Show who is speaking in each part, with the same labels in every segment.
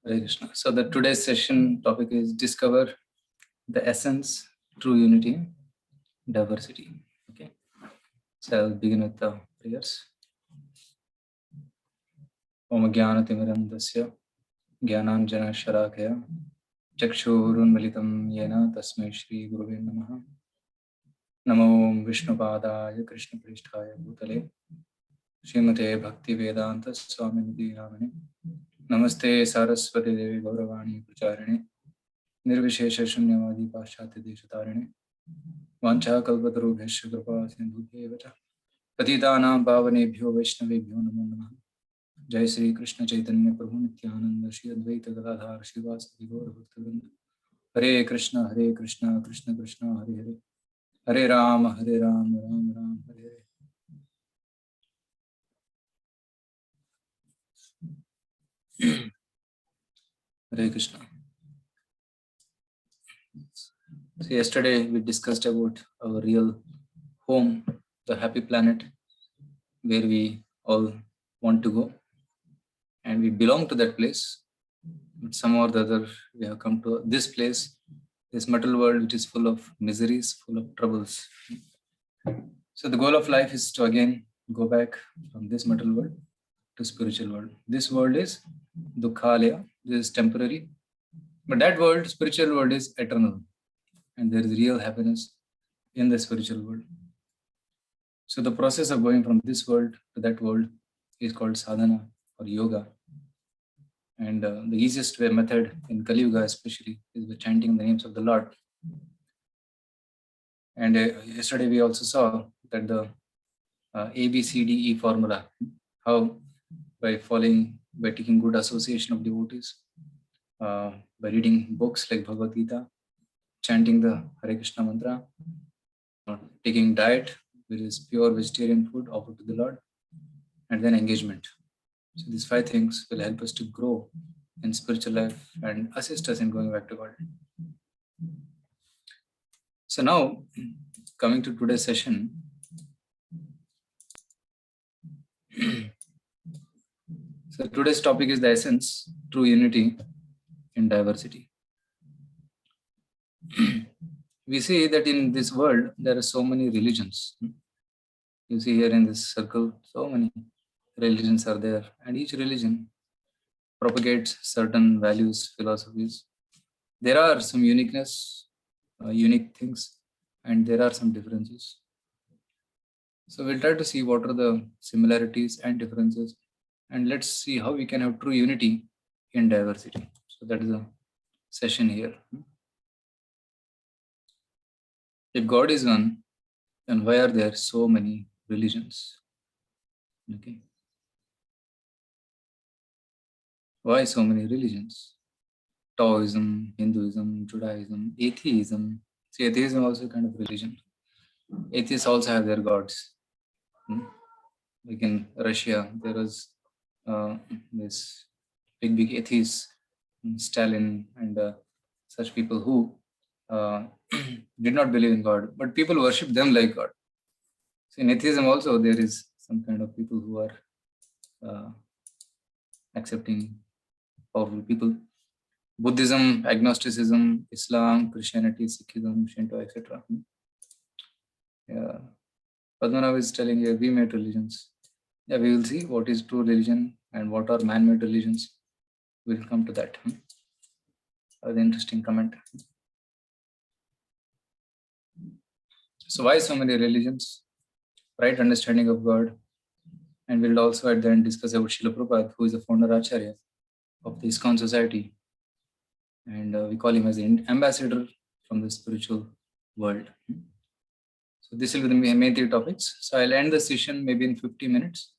Speaker 1: Hare Krishna. So the today's session topic is discover the essence, true unity, diversity. Okay. So I'll begin with the prayers. Om Jnana Timiram Dasya Jnananjana Sharakaya Chakshurunmilitam Yena Tasmai Shri Guruve Namaha. Namo Vishnupadaya Krishna Prishtaya Bhutale Srimate Bhakti Vedanta Swami Nidhi Namane Namaste Saraswati Devi Gauravani Pracharine Nirvishesha Shunyavadi Paschatya Deshatarine Vancha Kalpatarubhesha Kripa Sindhubhya Vacha Patitanam Pavanebhyo Vaishnavebhyo Namo Namaha. Jai Sri Krishna Chaitanya Prabhu Nityananda Shri Advaita Gadadhar Shivasati Gaura Bhaktivinoda. Hare Krishna Krishna Krishna Hare Hare Hare Rama Ram Ram Hare Hare. Hare Krishna. So yesterday we discussed about our real home, the happy planet, where we all want to go, and we belong to that place. But somehow or the other, we have come to this place, this material world, which is full of miseries, full of troubles. So the goal of life is to again go back from this material world to spiritual world. This world is dukkhalaya, this is temporary, but that world, spiritual world, is eternal, and there is real happiness in the spiritual world. So the process of going from this world to that world is called sadhana or yoga. And the easiest way method in Kali Yuga especially is by chanting the names of the Lord. And yesterday we also saw that the ABCDE formula, how by taking good association of devotees, by reading books like Bhagavad Gita, chanting the Hare Krishna mantra, taking diet, which is pure vegetarian food offered to the Lord, and then engagement. So these 5 things will help us to grow in spiritual life and assist us in going back to God. So now, coming to today's session, so today's topic is the essence, true unity in diversity. We see that in this world, there are so many religions. You see here in this circle, so many religions are there, and each religion propagates certain values, philosophies. There are some uniqueness, unique things, and there are some differences. So we'll try to see what are the similarities and differences, and let's see how we can have true unity in diversity. So that is a session here. If God is one, then why are there so many religions? Okay. Why so many religions? Taoism, Hinduism, Judaism, atheism. See, atheism also kind of religion. Atheists also have their gods. Like in Russia, there was this big atheists, Stalin, and such people who did not believe in God, but people worship them like God. So in atheism also there is some kind of people who are accepting powerful people. Buddhism, agnosticism, Islam, Christianity, Sikhism, Shinto, etc. Yeah. Padmanabh is telling here, we made religions. Yeah, we will see what is true religion and what are man-made religions. We'll come to that. An interesting comment. So why so many religions? Right understanding of God. And we'll also at the end discuss about Srila Prabhupada, who is the founder Acharya of the ISKCON society. And we call him as an ambassador from the spiritual world. So this will be the main 3 topics. So I'll end the session maybe in 50 minutes.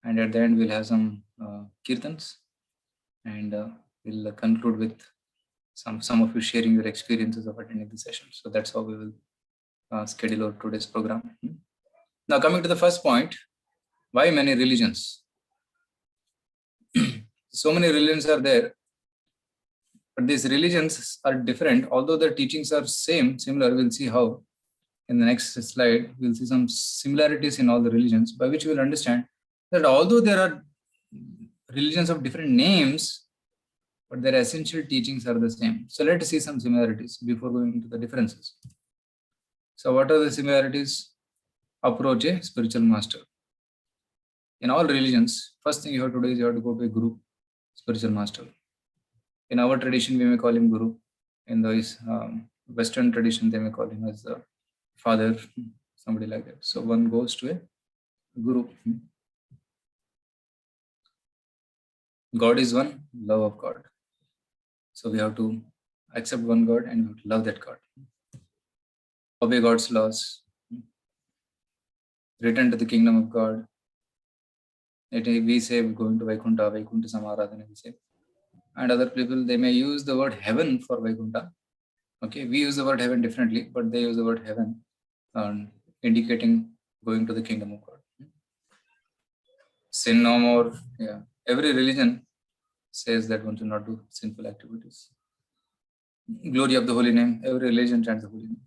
Speaker 1: And at the end, we'll have some kirtans. And we'll conclude with some of you sharing your experiences of attending the session. So that's how we will schedule our today's program. Now coming to the first point, why many religions? So many religions are there, but these religions are different. Although the teachings are similar, we'll see how. In the next slide, we'll see some similarities in all the religions, by which we'll understand that although there are religions of different names, but their essential teachings are the same. So let's see some similarities before going into the differences. So what are the similarities? Approach a spiritual master. In all religions, first thing you have to do is you have to go to a guru, spiritual master. In our tradition, we may call him guru. In the Western tradition, they may call him as the father, somebody like that. So one goes to a guru. God is one, love of God. So we have to accept one God and we have to love that God. Obey God's laws. Return to the kingdom of God. We say going to Vaikuntha, Vaikuntha Samaradhana, we say. And other people, they may use the word heaven for Vaikuntha. Okay, we use the word heaven differently, but they use the word heaven, indicating going to the kingdom of God. Sin no more. Yeah, every religion says that one should not do sinful activities. Glory of the holy name. Every religion chants the holy name.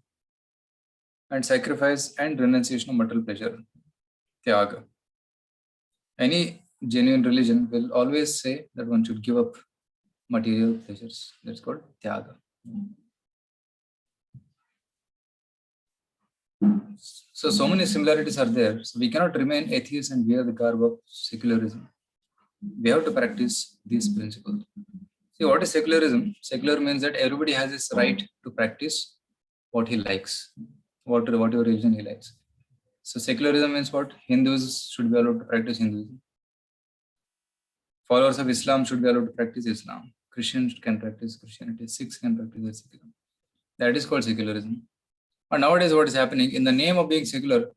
Speaker 1: And sacrifice and renunciation of material pleasure. Tyaga. Any genuine religion will always say that one should give up material pleasures. That's called tyaga. So many similarities are there. So we cannot remain atheists and wear the garb of secularism. We have to practice these principles. See, what is secularism? Secular means that everybody has his right to practice what he likes, whatever religion he likes. So secularism means what? Hindus should be allowed to practice Hinduism. Followers of Islam should be allowed to practice Islam. Christians can practice Christianity. Sikhs can practice Sikhism. That is called secularism. But nowadays, what is happening, in the name of being secular,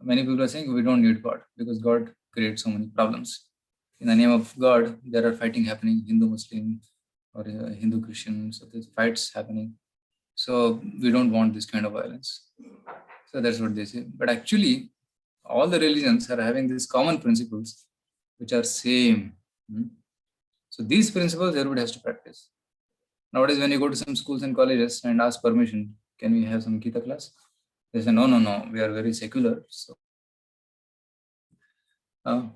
Speaker 1: many people are saying we don't need God because God creates so many problems. In the name of God, there are fighting happening, Hindu-Muslim or Hindu-Christian, so there's fights happening. So we don't want this kind of violence. So that's what they say. But actually, all the religions are having these common principles which are same. So these principles everybody has to practice. Nowadays, when you go to some schools and colleges and ask permission, can we have some Gita class? They say, no, we are very secular. So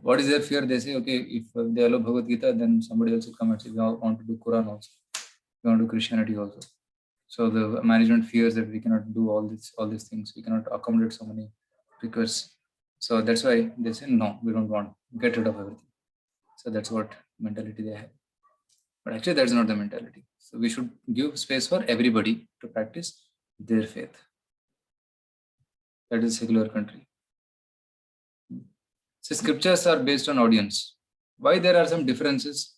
Speaker 1: what is their fear? They say, okay, if they allow Bhagavad Gita, then somebody else will come and say, we want to do Quran also. We want to do Christianity also. So the management fears that we cannot do all these things. We cannot accommodate so many requests. So that's why they say, no, we don't want, get rid of everything. So that's what mentality they have. But actually, that's not the mentality. So we should give space for everybody to practice their faith. That is a secular country. So scriptures are based on audience. Why there are some differences?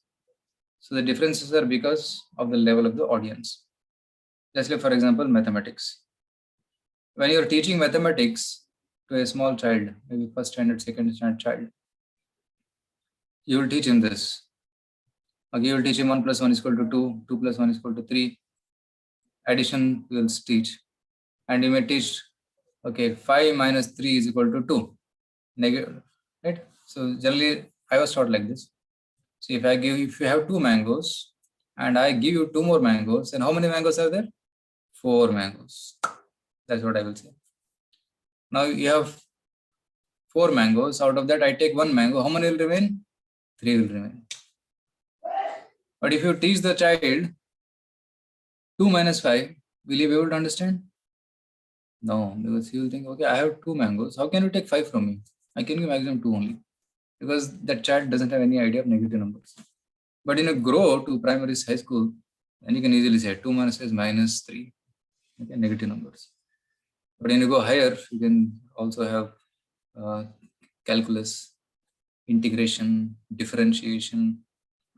Speaker 1: So the differences are because of the level of the audience. Just like, for example, mathematics. When you're teaching mathematics to a small child, maybe first standard, second standard child, you will teach him this. Okay, you will teach him 1 plus 1 is equal to 2, 2 plus 1 is equal to 3. Addition you will teach. And you may teach, okay, 5 minus 3 is equal to 2. Negative, right? So generally, I was taught like this. So if you have 2 mangoes and I give you 2 more mangoes, then how many mangoes are there? 4 mangoes. That's what I will say. Now you have 4 mangoes. Out of that, I take 1 mango. How many will remain? 3 will remain. But if you teach the child 2 minus 5, will he be able to understand? No, because he will think, okay, I have 2 mangoes. How can you take 5 from me? I can give maximum 2 only. Because that child doesn't have any idea of negative numbers. But in a grow to primary high school, then you can easily say 2 minus 5 is minus 3. Okay, negative numbers. But when you go higher, you can also have calculus, integration, differentiation,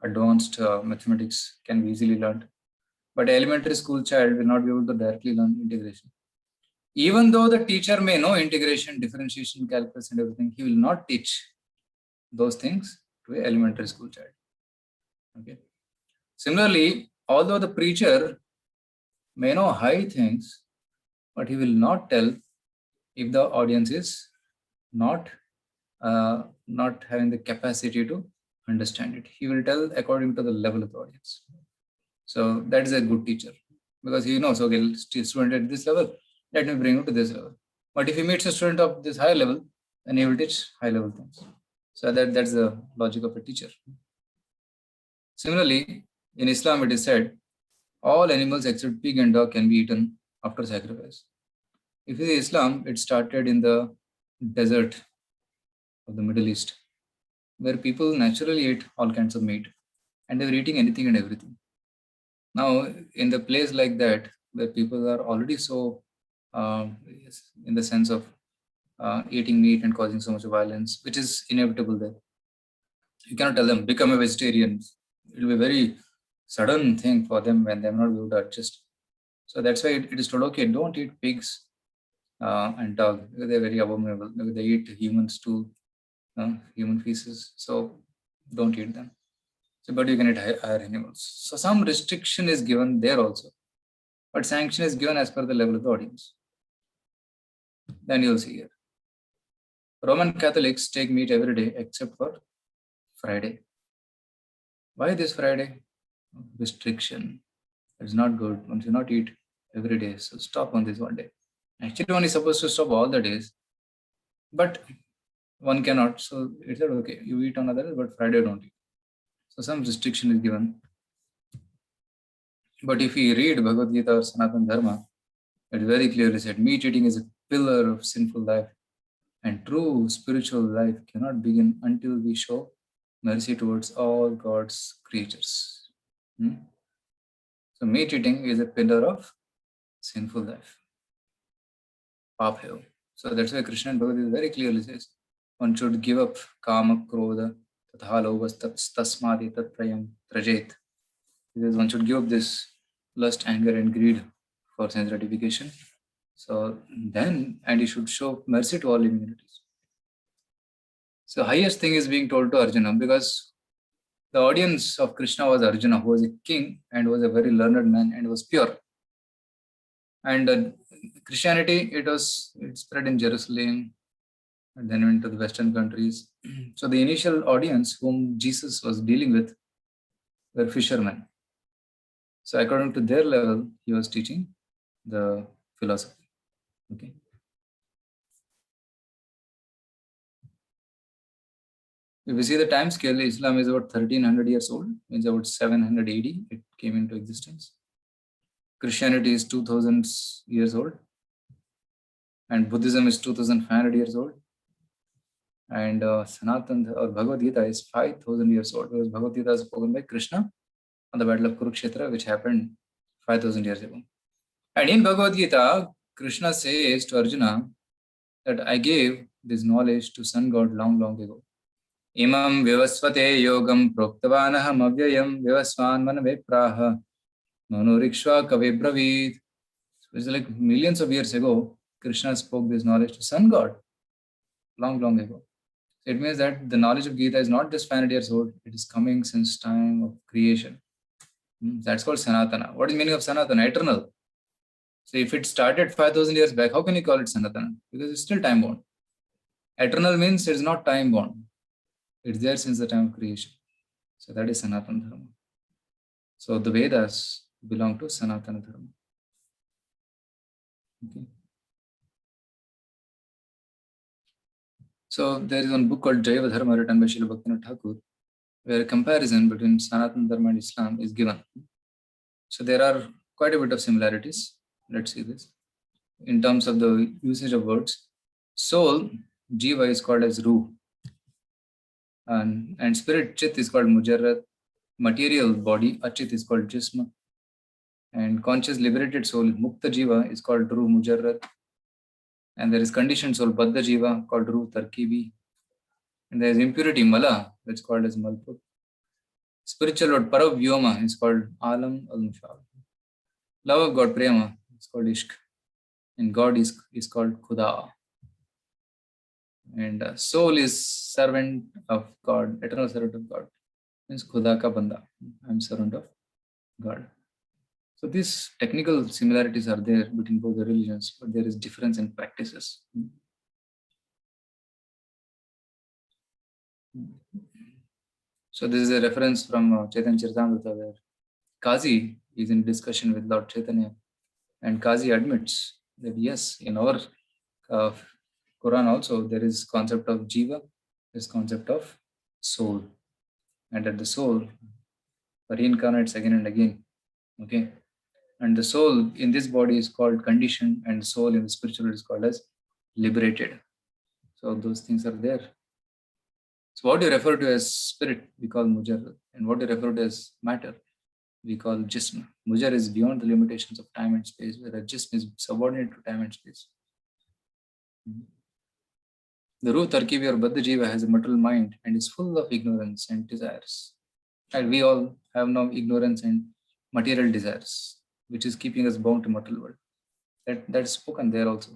Speaker 1: advanced mathematics can be easily learned. But elementary school child will not be able to directly learn integration. Even though the teacher may know integration, differentiation, calculus and everything, he will not teach those things to an elementary school child. Okay. Similarly, although the preacher may know high things, but he will not tell if the audience is not having the capacity to understand it. He will tell according to the level of the audience. So that is a good teacher because he knows, okay, student at this level, let me bring you to this level. But if he meets a student of this high level, then he will teach high level things. So that's the logic of a teacher. Similarly, In Islam, it is said all animals except pig and dog can be eaten after sacrifice. If you see Islam, it started in the desert of the Middle East, where people naturally ate all kinds of meat and they were eating anything and everything. Now, in the place like that, where people are already so, in the sense of eating meat and causing so much violence, which is inevitable there. You cannot tell them, become a vegetarian. It will be a very sudden thing for them when they're not able to adjust. So that's why it is told, okay, don't eat pigs and dog, because they're very abominable. Because they eat human stool, human feces. So don't eat them. So, but you can eat higher animals. So some restriction is given there also, but sanction is given as per the level of the audience. Then you'll see here. Roman Catholics take meat every day except for Friday. Why this Friday? Restriction. It's not good. One should not eat every day. So stop on this one day. Actually, one is supposed to stop all the days, but one cannot. So it's said, okay, you eat on others, but Friday don't eat. So some restriction is given. But if we read Bhagavad Gita or Sanatana Dharma, it very clearly said meat eating is a pillar of sinful life, and true spiritual life cannot begin until we show mercy towards all God's creatures. So meat eating is a pillar of sinful life. Papyo. So that's why Krishna and Bhagavad Gita very clearly says one should give up kama, krodha, tatha lobhas tasmadi tatprayam trajet. Because one should give up this lust, anger, and greed for sense gratification. So then, and he should show mercy to all living entities. So highest thing is being told to Arjuna, because the audience of Krishna was Arjuna, who was a king and was a very learned man and was pure. And Christianity, it spread in Jerusalem and then went to the Western countries. So the initial audience whom Jesus was dealing with were fishermen. So according to their level, he was teaching the philosophy. Okay. If we see the time scale, Islam is about 1300 years old, means about 700 AD it came into existence. Christianity is 2000 years old, and Buddhism is 2500 years old, and Sanatana or Bhagavad Gita is 5000 years old, because Bhagavad Gita is spoken by Krishna on the battle of Kurukshetra, which happened 5000 years ago. And in Bhagavad Gita, Krishna says to Arjuna that I gave this knowledge to sun god long, long ago. Imam vivasvate yogam proktavanaham avyayam vivasvan manavepraha manurikshva kavebravid. So it's like millions of years ago, Krishna spoke this knowledge to sun god long, long ago. So it means that the knowledge of Gita is not just 500 years old, it is coming since time of creation. That's called Sanatana. What is the meaning of Sanatana? Eternal. So if it started 5000 years back, how can you call it Sanatana? Because it's still time bound. Eternal means it's not time bound. It's there since the time of creation. So that is Sanatana Dharma. So the Vedas belong to Sanatana Dharma. Okay. So there is one book called Jaiva Dharma written by Srila Bhaktivinoda Thakur, where a comparison between Sanatana Dharma and Islam is given. So there are quite a bit of similarities. Let's see this. In terms of the usage of words, soul, Jiva, is called as Ruh. And spirit, Chit, is called Mujarrad. Material body, Achit, is called Jisma. And conscious liberated soul, Mukta Jiva, is called Ruh Mujarrad. And there is conditioned soul, Baddha Jiva, called Ruh Tarkibi. And there is impurity, Mala, that's called as Malput. Spiritual Lord, Paravyoma, is called Alam Al-Mushal. Love of God, Prema, is called Ishq. And God is called Khuda. And soul is servant of God, eternal servant of God. Means Khuda ka banda. I'm servant of God. So these technical similarities are there between both the religions, but there is difference in practices. So this is a reference from Chaitanya Charitamrita, where Kazi is in discussion with Lord Chaitanya, and Kazi admits that yes, in our Quran also there is concept of jiva, this concept of soul, and that the soul reincarnates again and again. Okay. And the soul in this body is called conditioned, and the soul in the spiritual is called as liberated. So those things are there. So what you refer to as spirit, we call mujarrad, and what you refer to as matter, we call jism. Mujar is beyond the limitations of time and space, whereas jism is subordinate to time and space. The Ruh Tarkibi or Baddha Jiva has a material mind and is full of ignorance and desires. And we all have now ignorance and material desires, which is keeping us bound to material world. That is spoken there also.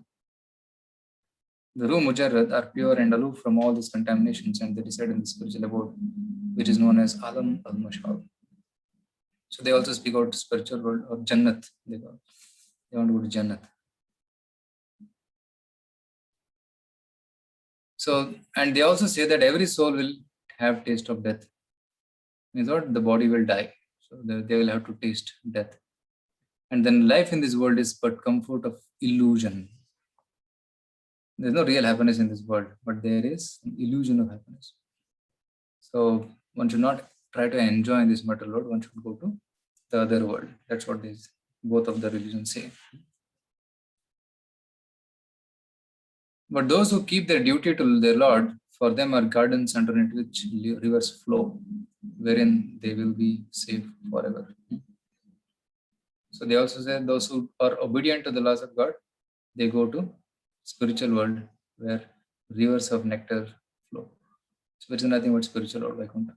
Speaker 1: The Ruh Mujarrad are pure and aloof from all these contaminations, and they reside in the spiritual abode, which is known as Alam al-Mashal. So they also speak out spiritual world or Jannat. They want to go to Jannat. So, and they also say that every soul will have taste of death. Means what? The body will die. So they will have to taste death. And then life in this world is but comfort of illusion. There's no real happiness in this world, but there is an illusion of happiness. So one should not try to enjoy in this material world. One should go to the other world. That's what both of the religions say. But those who keep their duty to their Lord, for them are gardens underneath which rivers flow, wherein they will be safe forever. So they also say those who are obedient to the laws of God, they go to spiritual world where rivers of nectar flow. So which is nothing but spiritual world, Vaikuntha.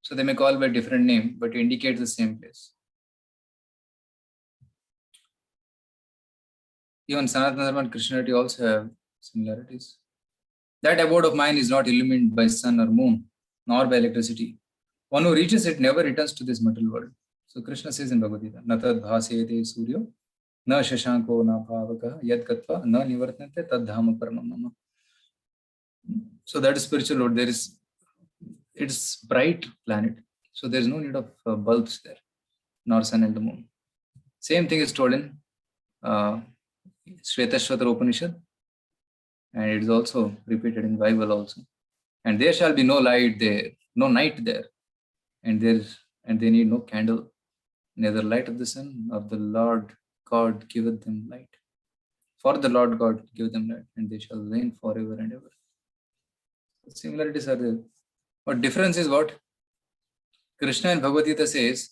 Speaker 1: So they may call by different name, but indicate the same place. Even Sanatana Dharma and Christianity also have similarities. That abode of mine is not illumined by sun or moon, nor by electricity. One who reaches it never returns to this material world. So Krishna says in Bhagavad Gita, Natad bhasete suryo, na shashanko na bhavaka, yad katva na nivartnate tad dhama paramam mama. So that is spiritual world. It's bright planet. So there is no need of bulbs there, nor sun and the moon. Same thing is told in Shvetashvatara Upanishad, and it is also repeated in Bible also. And there shall be no light there, no night there, and they need no candle, neither light of the sun nor the Lord God giveth them light. For the Lord God give them light, and they shall reign forever and ever. The similarities are there. But difference is what? Krishna in Bhagavad Gita says,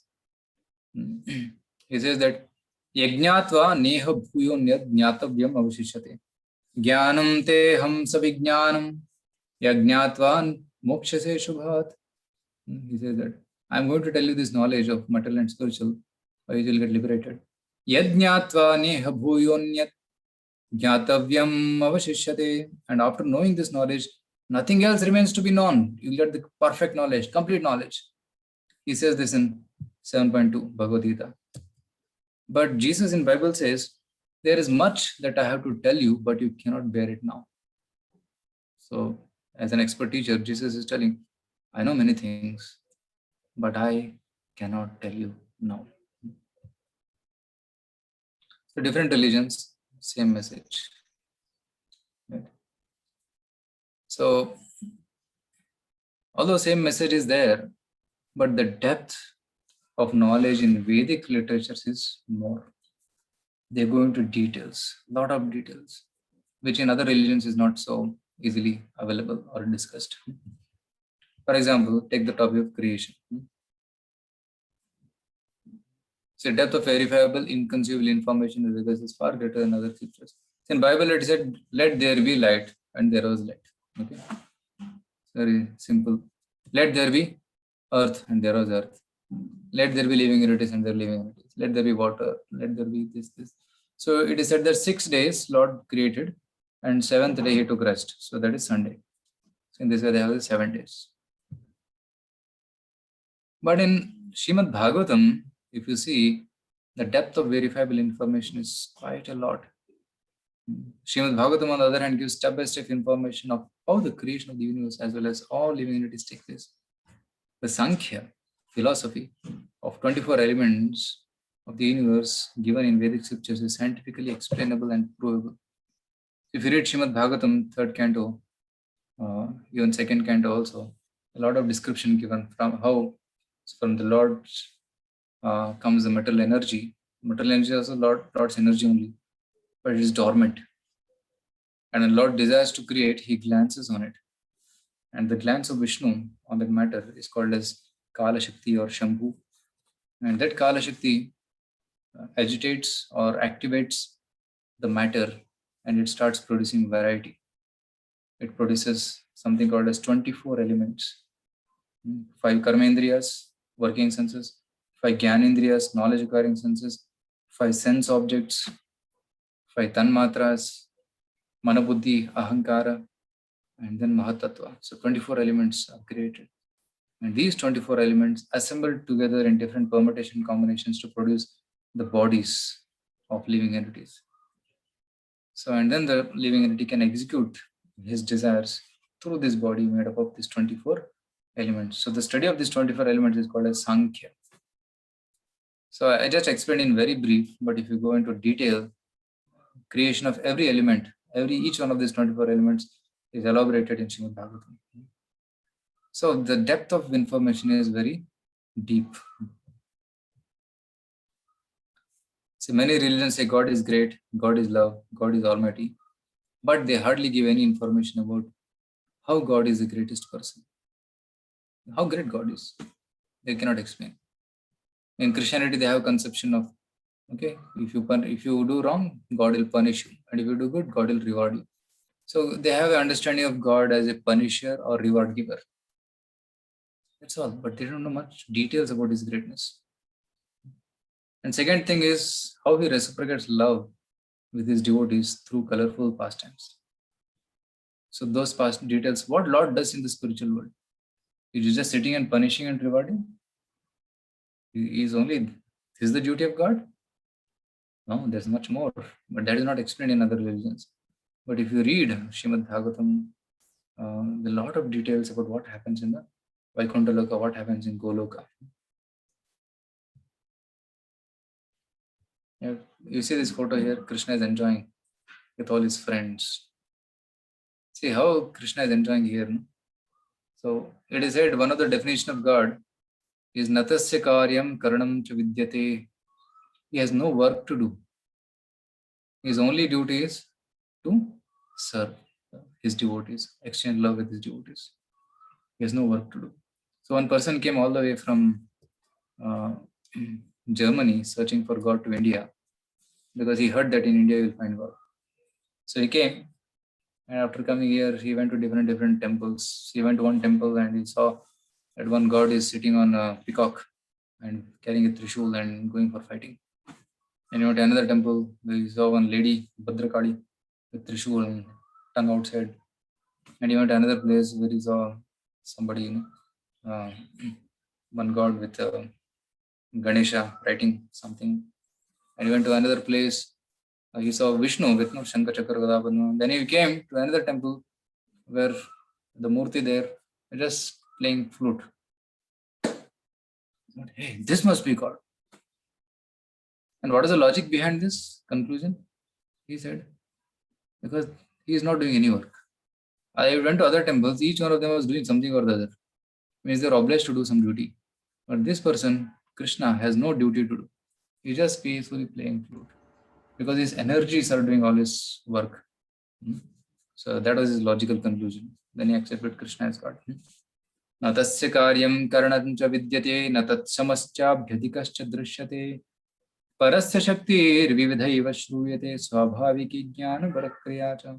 Speaker 1: he says that Yajnatva neha bhuyonyad jnatavyam avashishyate. Jnanam te ham savijnanam yajnatva mokshase shubhat. He says that I'm going to tell you this knowledge of material and spiritual, or you will get liberated. Yajnatva neha bhuyonyad jnatavyam avashishyate. And after knowing this knowledge, nothing else remains to be known. You will get the perfect knowledge, complete knowledge. He says this in 7.2 Bhagavad Gita. But Jesus in Bible says, there is much that I have to tell you, but you cannot bear it now. So as an expert teacher, Jesus is telling, I know many things, but I cannot tell you now. So different religions, same message. Right? So although same message is there, but the depth of knowledge in Vedic literatures is more. They go into details, lot of details, which in other religions is not so easily available or discussed. For example, take the topic of creation. So depth of verifiable, inconceivable information in Vedas is far greater than other scriptures. In Bible it said, let there be light, and there was light. Okay, very simple. Let there be earth, and there was earth. Let there be living entities, and there are living entities. Let there be water. Let there be this. So it is said that 6 days Lord created, and 7th day he took rest. So that is Sunday. So in this way they have the 7 days. But in Srimad Bhagavatam, if you see, the depth of verifiable information is quite a lot. Srimad Bhagavatam, on the other hand, gives step-by-step information of how the creation of the universe as well as all living entities take place. The Sankhya philosophy of 24 elements of the universe given in Vedic scriptures is scientifically explainable and provable. If you read Srimad Bhagavatam, 3rd canto, even 2nd canto also, a lot of description given from the Lord's comes the metal energy. Metal energy is also Lord's energy only, but it is dormant. And when Lord desires to create, he glances on it. And the glance of Vishnu on that matter is called as Kala Shakti or Shambhu. And that Kala Shakti agitates or activates the matter, and it starts producing variety. It produces something called as 24 elements. 5 karmendriyas, working senses, 5 gyanendriyas, knowledge acquiring senses, 5 sense objects, 5 tanmatras, manabuddhi, ahankara, and then mahatattva. So 24 elements are created. And these 24 elements assembled together in different permutation combinations to produce the bodies of living entities. So, and then the living entity can execute his desires through this body made up of these 24 elements. So the study of these 24 elements is called as Sankhya. So I just explained in very brief, but if you go into detail, creation of every element, each one of these 24 elements is elaborated in Srimad Bhagavatam. So the depth of information is very deep. See, many religions say God is great, God is love, God is almighty, but they hardly give any information about how God is the greatest person. How great God is, they cannot explain. In Christianity, they have a conception of, okay, if you do wrong, God will punish you, and if you do good, God will reward you. So they have an understanding of God as a punisher or reward giver. That's all, but they don't know much details about his greatness. And second thing is how he reciprocates love with his devotees through colorful pastimes. So those past details, what Lord does in the spiritual world, is just sitting and punishing and rewarding? Is the duty of God? No, there's much more, but that is not explained in other religions. But if you read Srimad Bhagavatam, a lot of details about what happens in the Vaikuntha Loka, what happens in Goloka. You see this photo here, Krishna is enjoying with all his friends. See how Krishna is enjoying here. No? So it is said one of the definition of God is natasya karyam karanam cha vidyate. He has no work to do. His only duty is to serve his devotees, exchange love with his devotees. He has no work to do. So one person came all the way from Germany searching for God to India because he heard that in India you will find God. So he came, and after coming here, he went to different temples. He went to one temple and he saw that one God is sitting on a peacock and carrying a trishul and going for fighting. And he went to another temple where he saw one lady, Bhadrakali, with trishul and tongue outside. And he went to another place where he saw somebody, one God with Ganesha writing something. And he went to another place. He saw Vishnu with Shankar Chakra Gada Padma. Then he came to another temple where the Murti there just playing flute. Hey, this must be God. And what is the logic behind this conclusion? He said, because he is not doing any work. I went to other temples, each one of them was doing something or the other. Means they're obliged to do some duty. But this person, Krishna, has no duty to do. He just peacefully playing flute. Because his energies are doing all his work. So that was his logical conclusion. Then he accepted Krishna as God. Na tasya karyam karanancha vidyate na tatsamascha bhyadikascha drishyate parasya shaktir vividhaiva shruyate swabhaviki jnana barakriyacha.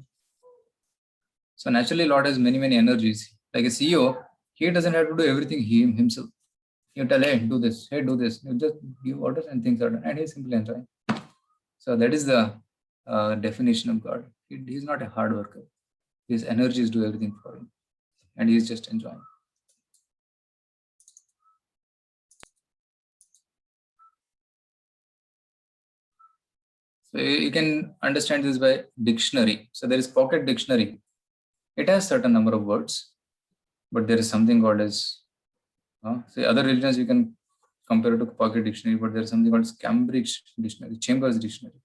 Speaker 1: So naturally Lord has many energies. Like a CEO, he doesn't have to do everything himself. You tell, hey, do this, hey, do this. You just give orders and things are done. And he's simply enjoying. So that is the definition of God. He's not a hard worker. His energies do everything for him. And he's just enjoying. So you can understand this by dictionary. So there is Pocket Dictionary. It has certain number of words, but there is something called as, say other religions you can compare it to Pocket Dictionary, but there is something called Cambridge Dictionary, Chambers Dictionary.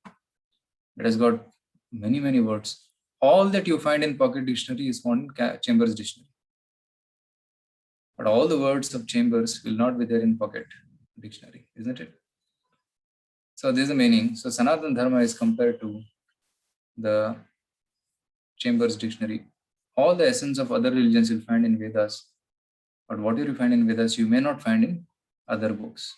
Speaker 1: It has got many words. All that you find in Pocket Dictionary is found in Chambers Dictionary. But all the words of Chambers will not be there in Pocket. dictionary, isn't it? So this is the meaning. So Sanatana Dharma is compared to the Chambers Dictionary. All the essence of other religions you'll find in Vedas, but what you find in Vedas you may not find in other books.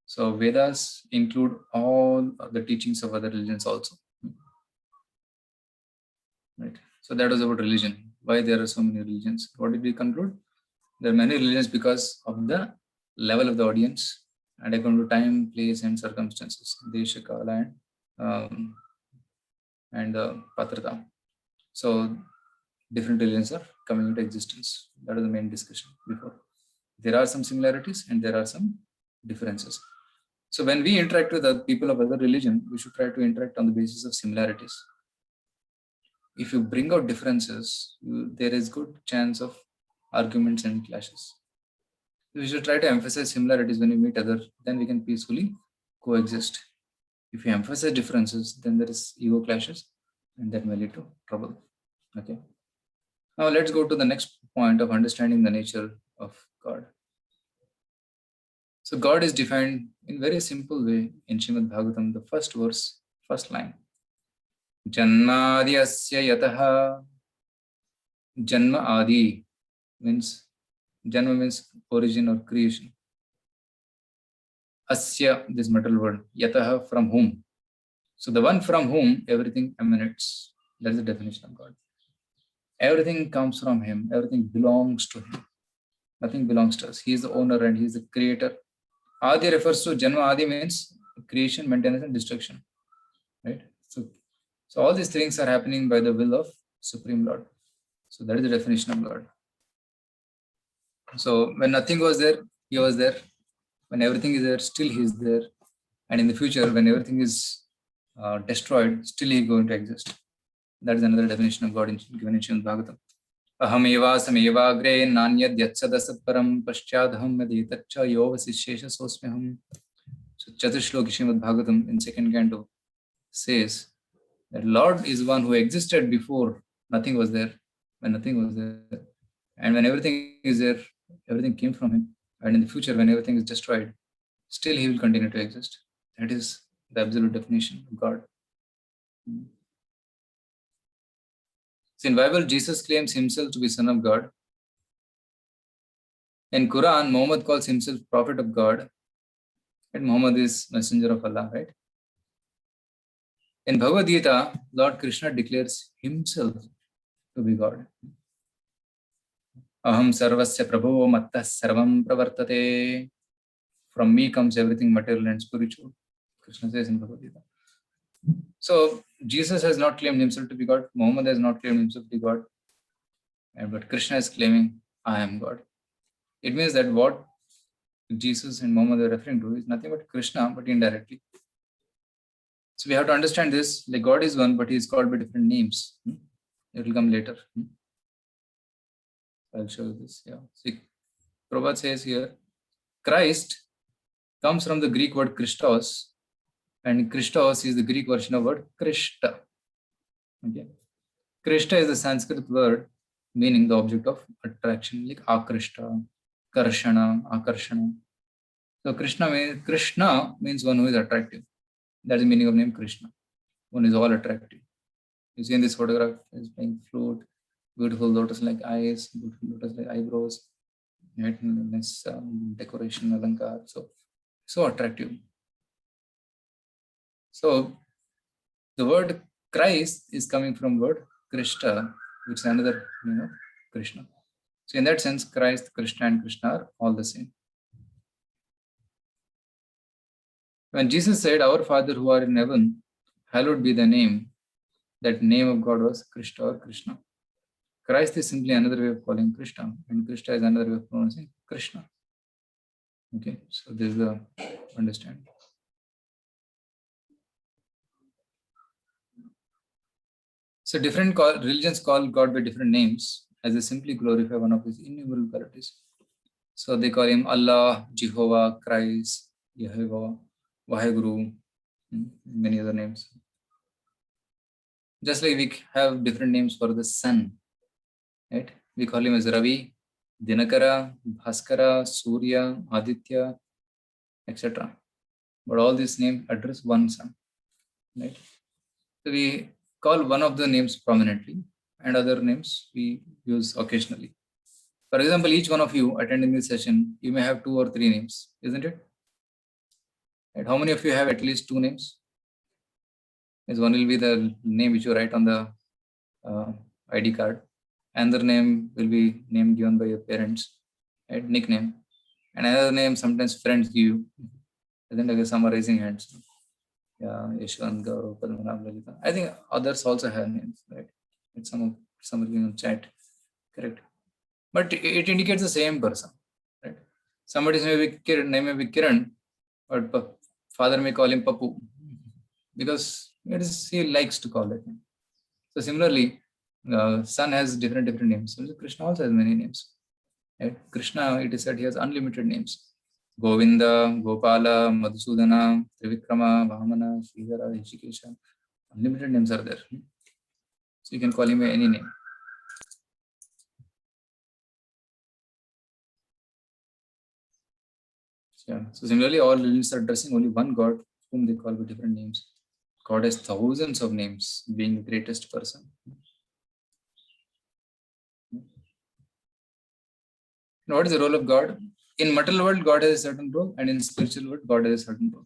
Speaker 1: So Vedas include all the teachings of other religions also. Right. So that was about religion. Why there are so many religions? What did we conclude? There are many religions because of the level of the audience and according to time, place, and circumstances, desha, kala, and patrata. So different religions are coming into existence. That is the main discussion before. There are some similarities and there are some differences. So when we interact with the people of other religion, we should try to interact on the basis of similarities. If you bring out differences, there is good chance of arguments and clashes. We should try to emphasize similarities when we meet others, then we can peacefully coexist. If you emphasize differences, then there is ego clashes and that may lead to trouble. Okay. Now let's go to the next point of understanding the nature of God. So God is defined in very simple way in Srimad Bhagavatam, the first verse, first line. Janmadhyasya yataha. Janma adi means, Janma means origin or creation. Asya, this metal word, yataha, from whom. So the one from whom everything emanates. That is the definition of God. Everything comes from him. Everything belongs to him. Nothing belongs to us. He is the owner and he is the creator. Adi refers to Janma. Adi means creation, maintenance, and destruction. Right? So all these things are happening by the will of Supreme Lord. So that is the definition of God. So when nothing was there, he was there. When everything is there, still he is there. And in the future, when everything is destroyed, still he is going to exist. That is another definition of God given in Srimad Bhagavatam. Aham eva samevagre nanyad yatsad param paschadham yadetaccha yovasishesha sosmeham. So Chaturshloki Srimad Bhagavatam in second canto says that Lord is one who existed before nothing was there, when nothing was there. And when everything is there, everything came from him. And in the future, when everything is destroyed, still he will continue to exist. That is the absolute definition of God. So in Bible, Jesus claims himself to be Son of God. In Quran, Muhammad calls himself Prophet of God. And Muhammad is Messenger of Allah, right? In Bhagavad Gita, Lord Krishna declares himself to be God. Aham sarvasya prabho matta sarvam pravartate. From me comes everything material and spiritual. Krishna says in Bhagavad Gita. So Jesus has not claimed himself to be God. Muhammad has not claimed himself to be God. But Krishna is claiming, I am God. It means that what Jesus and Muhammad are referring to is nothing but Krishna, but indirectly. So we have to understand this, like God is one, but he is called by different names. It will come later. I'll show you this. Yeah. See, Prabhupada says here, Christ comes from the Greek word Christos, and Christos is the Greek version of word Krishta. Okay. Krishta is the Sanskrit word meaning the object of attraction, like Akrishta, Karshana, Akarshana. So Krishna means one who is attractive. That's the meaning of name Krishna. One is all attractive. You see in this photograph, he's playing flute, beautiful lotus-like eyes, beautiful lotus-like eyebrows, right? Nice decoration, alankar. So attractive. So the word Christ is coming from word Krishna, which is another Krishna. So in that sense, Christ, Krishna, and Krishna are all the same. When Jesus said, "Our Father who are in heaven, hallowed be thy name," that name of God was Krishna or Krishna. Christ is simply another way of calling Krishna, and Krishna is another way of pronouncing Krishna. Okay, so this is the understanding. So different religions call God by different names as they simply glorify one of his innumerable qualities. So they call him Allah, Jehovah, Christ, Yehovah, Vaheguru, many other names. Just like we have different names for the sun, right? We call him as Ravi, Dinakara, Bhaskara, Surya, Aditya, etc. But all these names address one sun, right? So we call one of the names prominently, and other names we use occasionally. For example, each one of you attending this session, you may have 2 or 3 names, isn't it? Right? How many of you have at least 2 names? Is one will be the name which you write on the ID card. Another name will be name given by your parents, right? Nickname. And another name sometimes friends give you. Isn't it? Some are raising hands. Yeah, Yashwant, Gaurav, Padmanabh, Lalita. I think others also have names, right? It's some in chat, correct? But it indicates the same person, right? Somebody's name may be Kiran, but father may call him Papu because he likes to call that name. So similarly, son has different names. So Krishna also has many names. Right? Krishna, it is said he has unlimited names. Govinda, Gopala, Madhusudana, Trivikrama, Vamana, Sridhara, Rishikesha. Unlimited names are there. So you can call him by any name. So similarly, all religions are addressing only one God whom they call by different names. God has thousands of names, being the greatest person. Now, what is the role of God? In material world, God has a certain role, and in spiritual world, God has a certain role.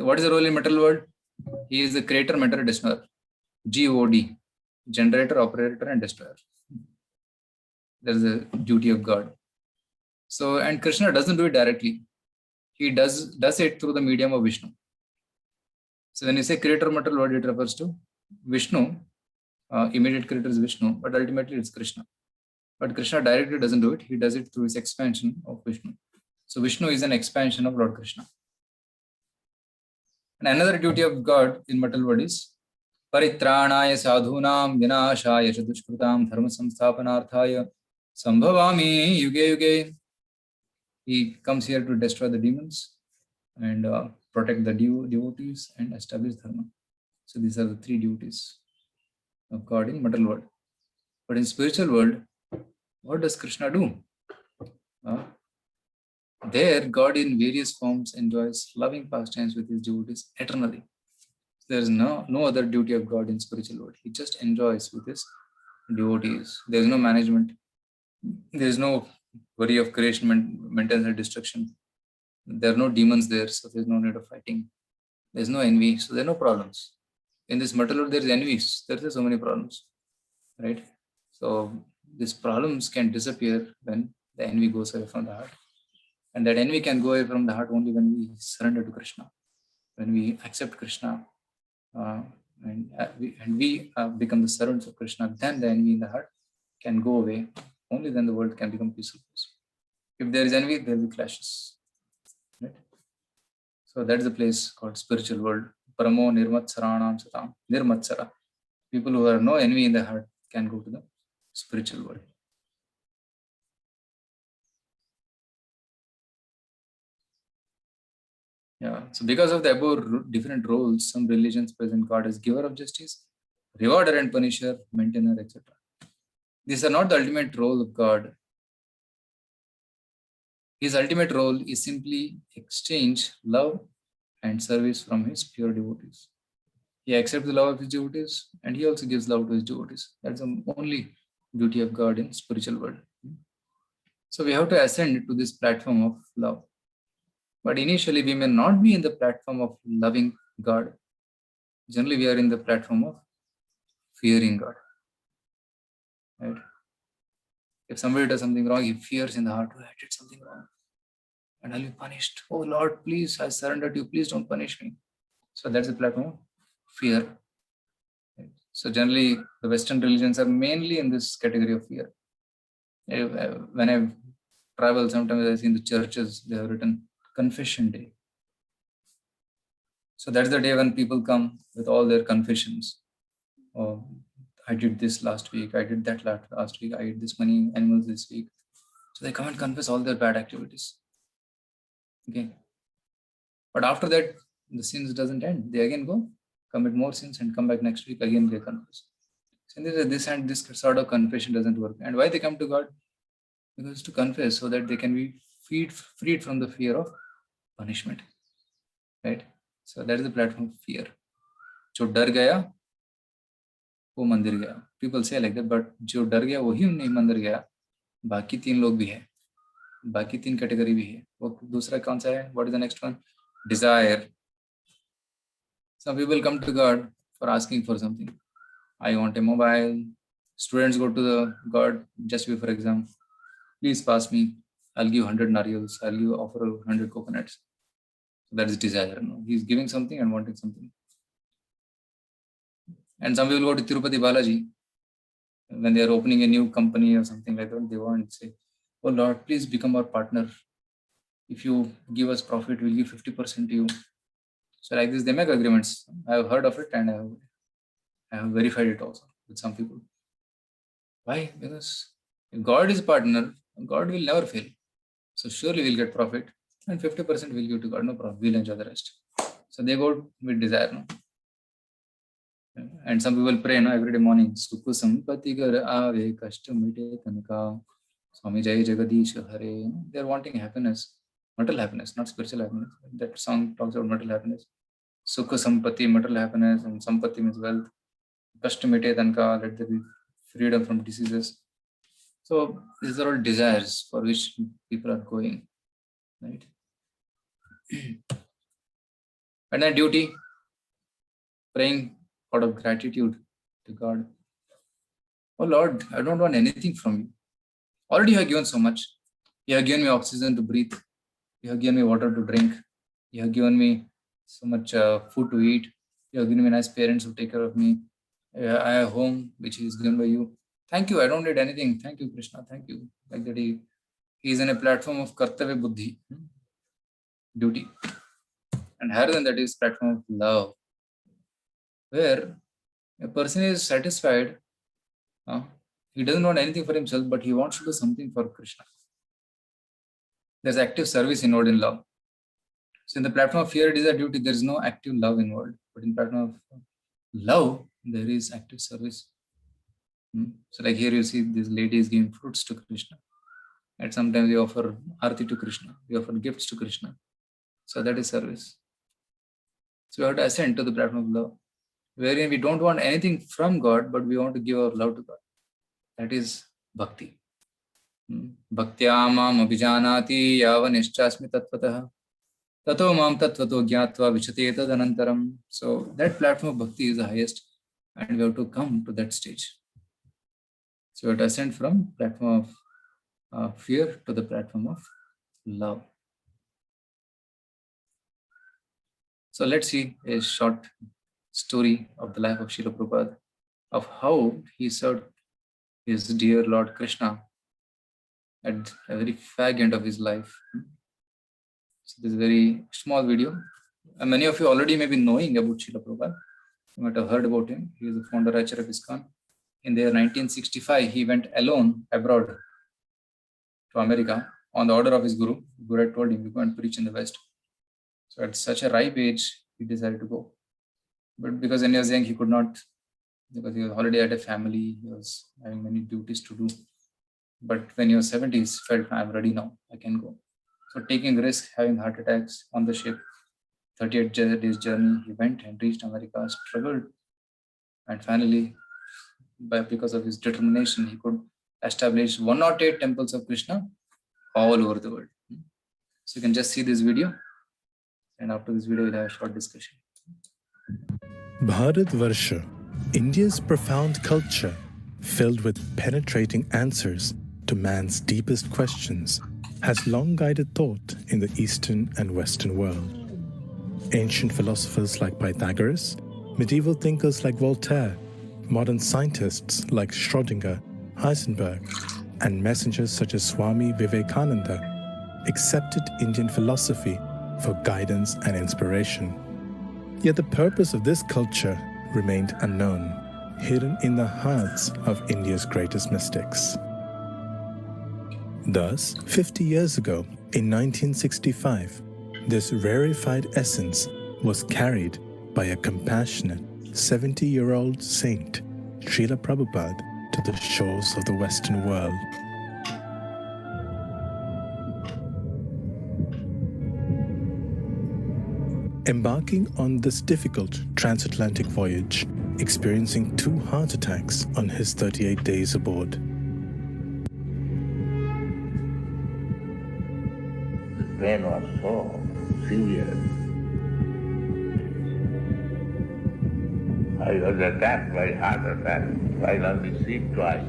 Speaker 1: What is the role in material world? He is the creator, maintainer, destroyer. God, generator, operator, and destroyer. That is the duty of God. So, and Krishna doesn't do it directly. He does it through the medium of Vishnu. So when you say creator material, what it refers to? Vishnu, immediate creator is Vishnu, but ultimately it's Krishna. But Krishna directly doesn't do it. He does it through his expansion of Vishnu. So Vishnu is an expansion of Lord Krishna. And another duty of God in material world is Paritranaya sadhunam vinashaya chadushkrutam dharma samsthapanarthaya sambhavami yuge yuge. He comes here to destroy the demons and protect the devotees and establish dharma. So these are the 3 duties of God in material world. But in spiritual world, what does Krishna do? There, God in various forms enjoys loving pastimes with his devotees eternally. There is no other duty of God in spiritual world. He just enjoys with his devotees. There is no management. There is no worry of creation, maintenance, and destruction. There are no demons there, so there is no need of fighting. There is no envy, so there are no problems. In this material world, there is envies. There are so many problems, right? So these problems can disappear when the envy goes away from the heart. And that envy can go away from the heart only when we surrender to Krishna, when we accept Krishna, and we become the servants of Krishna. Then the envy in the heart can go away. Only then the world can become peaceful. If there is envy, there will be clashes. Right? So that is the place called spiritual world. Paramo nirmatsaranam satam. Nirmatsara. People who have no envy in the heart can go to the spiritual world. Yeah. So because of the above different roles, some religions present God as giver of justice, rewarder and punisher, maintainer, etc. These are not the ultimate role of God. His ultimate role is simply exchange love and service from his pure devotees. He accepts the love of his devotees and he also gives love to his devotees. That's the only duty of God in spiritual world. So we have to ascend to this platform of love. But initially we may not be in the platform of loving God. Generally we are in the platform of fearing God. Right? If somebody does something wrong, he fears in the heart, oh, I did something wrong and I'll be punished. Oh Lord, please, I surrender to you. Please don't punish me. So that's the platform of fear. Right? So generally, the Western religions are mainly in this category of fear. When I travel, sometimes I see in the churches, they have written Confession Day. So that's the day when people come with all their confessions. Oh, I did this last week. I did that last week. I ate this many animals this week. So they come and confess all their bad activities. Okay. But after that, the sins doesn't end. They again go, commit more sins and come back next week, again they confess. So this sort of confession doesn't work. And why they come to God? Because to confess so that they can be freed from the fear of punishment, right? So that is the platform of fear. जो डर गया वो मंदिर गया. People say like that, but जो डर गया वही नहीं मंदिर गया. बाकी 3 लोग भी है, बाकी 3 कैटेगरी भी है. वो दूसरा कौन सा है? What is the next one? Desire. Some people come to God for asking for something. I want a mobile. Students go to the God just before exam. Please pass me. I'll give 100 nariyals. I'll give offer 100 coconuts. So that is desire. No? He's giving something and wanting something. And some people go to Tirupati Balaji when they are opening a new company or something like that. They want to say, "Oh Lord, please become our partner. If you give us profit, we'll give 50% to you." So like this, they make agreements. I have heard of it and I have verified it also with some people. Why? Because if God is partner, God will never fail. So surely we'll get profit and 50% we'll give to God. No problem. We'll enjoy the rest. So they go with desire. No? And some people pray every day morning. Sukhu sampati gar aave kashta mite tanka. Swami Jai Jagadish Hare. They are wanting happiness, material happiness, not spiritual happiness. That song talks about material happiness. Sukha sampati, material happiness, and sampati means wealth. Kashta mite tanka, let there be freedom from diseases. So these are all desires for which people are going, right? And then duty, praying out of gratitude to God. Oh Lord, I don't want anything from you. Already you have given so much. You have given me oxygen to breathe. You have given me water to drink. You have given me so much food to eat. You have given me nice parents who take care of me. I have a home which is given by you. Thank you. I don't need anything. Thank you, Krishna. Thank you. Like that he is in a platform of kartavya buddhi, duty. And higher than that is platform of love, where a person is satisfied. He doesn't want anything for himself, but he wants to do something for Krishna. There's active service involved in love. So in the platform of fear, desire, duty, there is no active love involved. But in platform of love, there is active service. So like here you see these ladies giving fruits to Krishna. And sometimes we offer arati to Krishna. We offer gifts to Krishna. So that is service. So we have to ascend to the platform of love, wherein we don't want anything from God, but we want to give our love to God. That is bhakti. Bhaktya mam abhijanati yava nischasmi tatvatah tato mam tatvato gyatva vichate tadanantaram. So that platform of bhakti is the highest, and we have to come to that stage. So we have to ascend from platform of fear to the platform of love. So let's see a short story of the life of Srila Prabhupada, of how he served his dear Lord Krishna at a very fag end of his life. So this is a very small video. And many of you already may be knowing about Srila Prabhupada. You might have heard about him. He is the founder Acharya of ISKCON. In the year 1965, he went alone abroad to America on the order of his guru. Guru had told him to go and preach in the West. So at such a ripe age, he decided to go. But because when he was young, he could not, because he was already had a family, he was having many duties to do. But when he was 70s, he felt, I'm ready now, I can go. So taking risk, having heart attacks on the ship, 38 days journey, he went and reached America, struggled. And finally, because of his determination, he could establish 108 temples of Krishna all over the world. So you can just see this video. And after this video, we'll have a short discussion.
Speaker 2: Bharatvarsha, India's profound culture, filled with penetrating answers to man's deepest questions, has long guided thought in the Eastern and Western world. Ancient philosophers like Pythagoras, medieval thinkers like Voltaire, modern scientists like Schrödinger, Heisenberg, and messengers such as Swami Vivekananda accepted Indian philosophy for guidance and inspiration. Yet the purpose of this culture remained unknown, hidden in the hearts of India's greatest mystics. Thus, 50 years ago, in 1965, this rarefied essence was carried by a compassionate 70-year-old saint, Srila Prabhupada, to the shores of the Western world. Embarking on this difficult transatlantic voyage, experiencing 2 heart attacks on his 38 days aboard.
Speaker 3: The pain was so severe. I was attacked by heart attack while on the sea twice.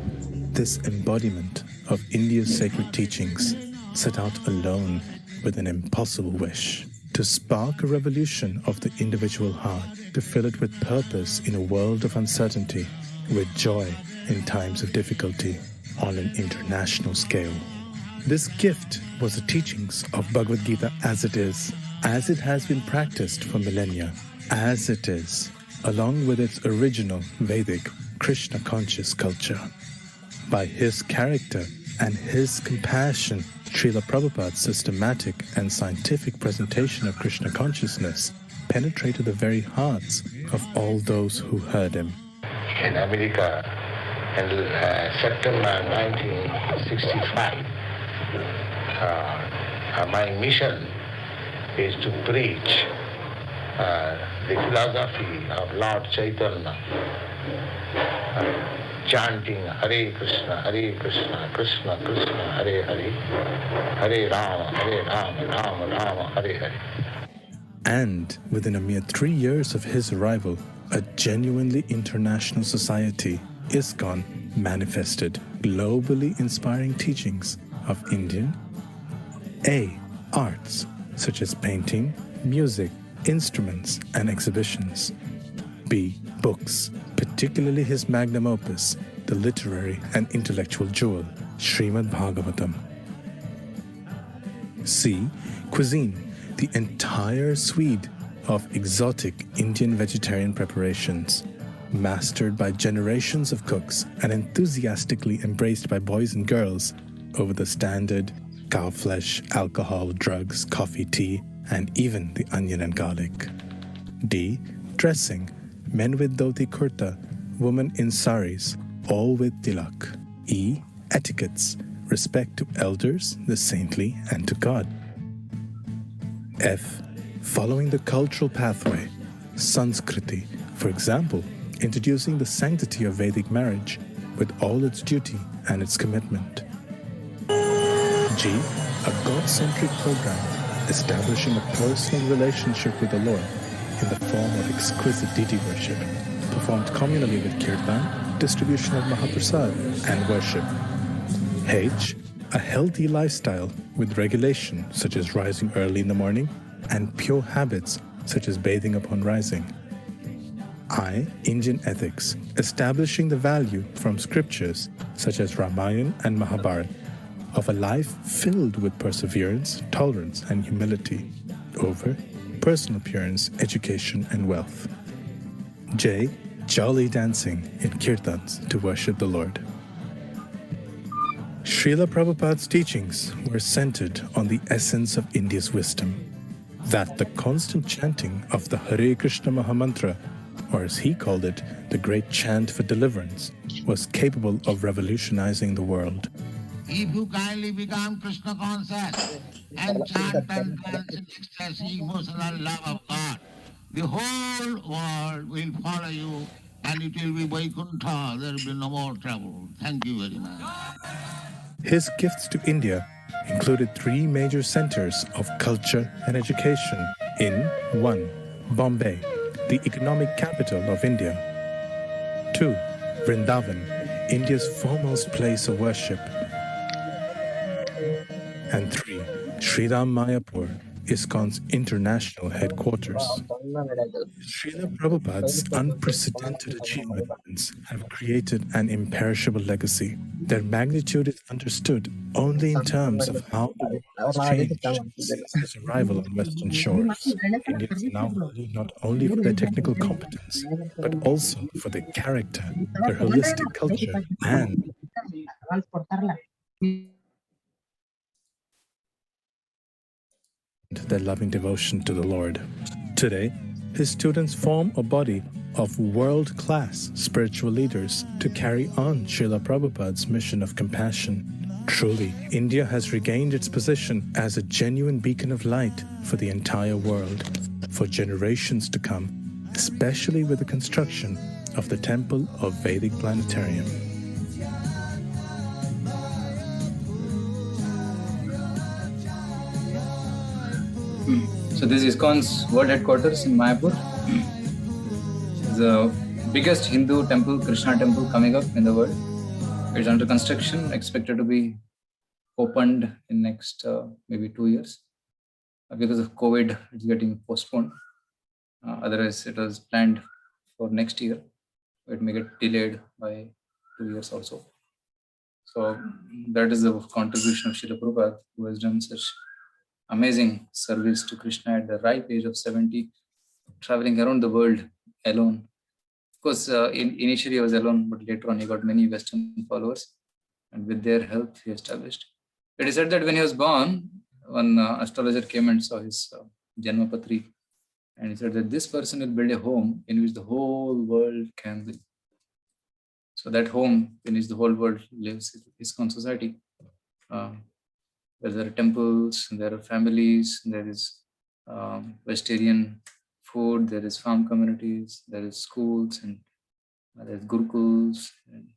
Speaker 2: This embodiment of India's sacred teachings set out alone with an impossible wish to spark a revolution of the individual heart, to fill it with purpose in a world of uncertainty, with joy in times of difficulty on an international scale. This gift was the teachings of Bhagavad Gita as it has been practiced for millennia, as it is, along with its original Vedic Krishna conscious culture. By his character and his compassion, Srila Prabhupada's systematic and scientific presentation of Krishna consciousness penetrated the very hearts of all those who heard him.
Speaker 3: In America, in September 1965, my mission is to preach the philosophy of Lord Chaitanya, chanting Hare Krishna, Krishna Krishna, Hare Hare, Hare Rama, Rama Rama, Hare Hare.
Speaker 2: And within a mere 3 years of his arrival, a genuinely international society, ISKCON, manifested globally inspiring teachings of Indian A. Arts, such as painting, music, instruments, and exhibitions. B. Books, particularly his magnum opus, the literary and intellectual jewel, Srimad Bhagavatam. C. Cuisine, the entire suite of exotic Indian vegetarian preparations, mastered by generations of cooks and enthusiastically embraced by boys and girls over the standard cow flesh, alcohol, drugs, coffee, tea, and even the onion and garlic. D. Dressing, men with dhoti kurta, women in saris, all with tilak. E. Etiquettes, respect to elders, the saintly, and to God. F. Following the cultural pathway, Sanskriti, for example, introducing the sanctity of Vedic marriage with all its duty and its commitment. G. A God-centric program establishing a personal relationship with the Lord in the form of exquisite deity worship, performed communally with kirtan, distribution of Mahaprasad, and worship. H. A healthy lifestyle with regulation such as rising early in the morning and pure habits such as bathing upon rising. I. Indian ethics, establishing the value from scriptures such as Ramayana and Mahabharata of a life filled with perseverance, tolerance, and humility over personal appearance, education, and wealth. J. Jolly dancing in kirtans to worship the Lord. Srila Prabhupada's teachings were centered on the essence of India's wisdom, that the constant chanting of the Hare Krishna Mahamantra, or as he called it, the great chant for deliverance, was capable of revolutionizing the world.
Speaker 3: If you kindly become Krishna conscious and chant and dance in ecstasy, emotional love of God, the whole world will follow you and it will be Vaikuntha. There will be no more trouble. Thank you very much.
Speaker 2: His gifts to India included 3 major centers of culture and education in 1. Bombay, the economic capital of India. 2. Vrindavan, India's foremost place of worship. And 3. Sriram Mayapur, ISKCON's international headquarters. Srila Prabhupada's unprecedented achievements have created an imperishable legacy. Their magnitude is understood only in terms of how the world has changed since his arrival on Western shores. Indians are now valued not only for their technical competence, but also for their character, their holistic culture, and their loving devotion to the Lord. Today, his students form a body of world-class spiritual leaders to carry on Srila Prabhupada's mission of compassion. Truly, India has regained its position as a genuine beacon of light for the entire world. for generations to come, especially with the construction of the Temple of Vedic Planetarium.
Speaker 1: So this is ISKCON's world headquarters in Mayapur. The biggest Hindu temple, Krishna temple coming up in the world. It's under construction, expected to be opened in next maybe 2 years. Because of COVID, it's getting postponed. Otherwise, it was planned for next year. It may get delayed by 2 years also. So that is the contribution of Srila Prabhupada, who has done such amazing service to Krishna at the ripe age of 70, traveling around the world alone. Of course, initially he was alone, but later on he got many Western followers, and with their help he established. It is said that when he was born, one astrologer came and saw his Janmapatri, and he said that this person will build a home in which the whole world can live. So that home in which the whole world lives is ISKCON society. Where there are temples, there are families, there is vegetarian food, there is farm communities, there is schools, and there is gurukuls, and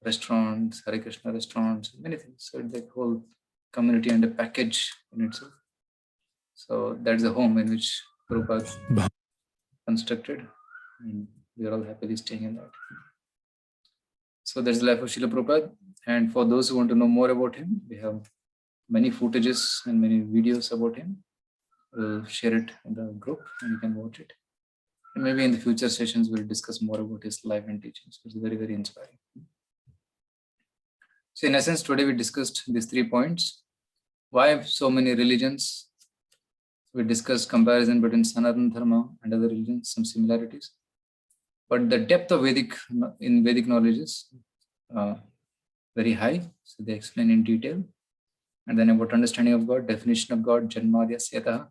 Speaker 1: restaurants, Hare Krishna restaurants, many things. So it's like whole community and a package in itself. So that's the home in which Prabhupada constructed, and we are all happily staying in that. So that's the life of Srila Prabhupada. And for those who want to know more about him, we have many footages and many videos about him. We'll share it in the group and you can watch it. And maybe in the future sessions, we'll discuss more about his life and teachings. It's very, very inspiring. So in essence, today we discussed these 3 points. Why so many religions? We discussed comparison between Sanatana Dharma and other religions, some similarities. But the depth of Vedic knowledge is very high. So they explain in detail. And then about understanding of God, definition of God, Janmadhyasyataha.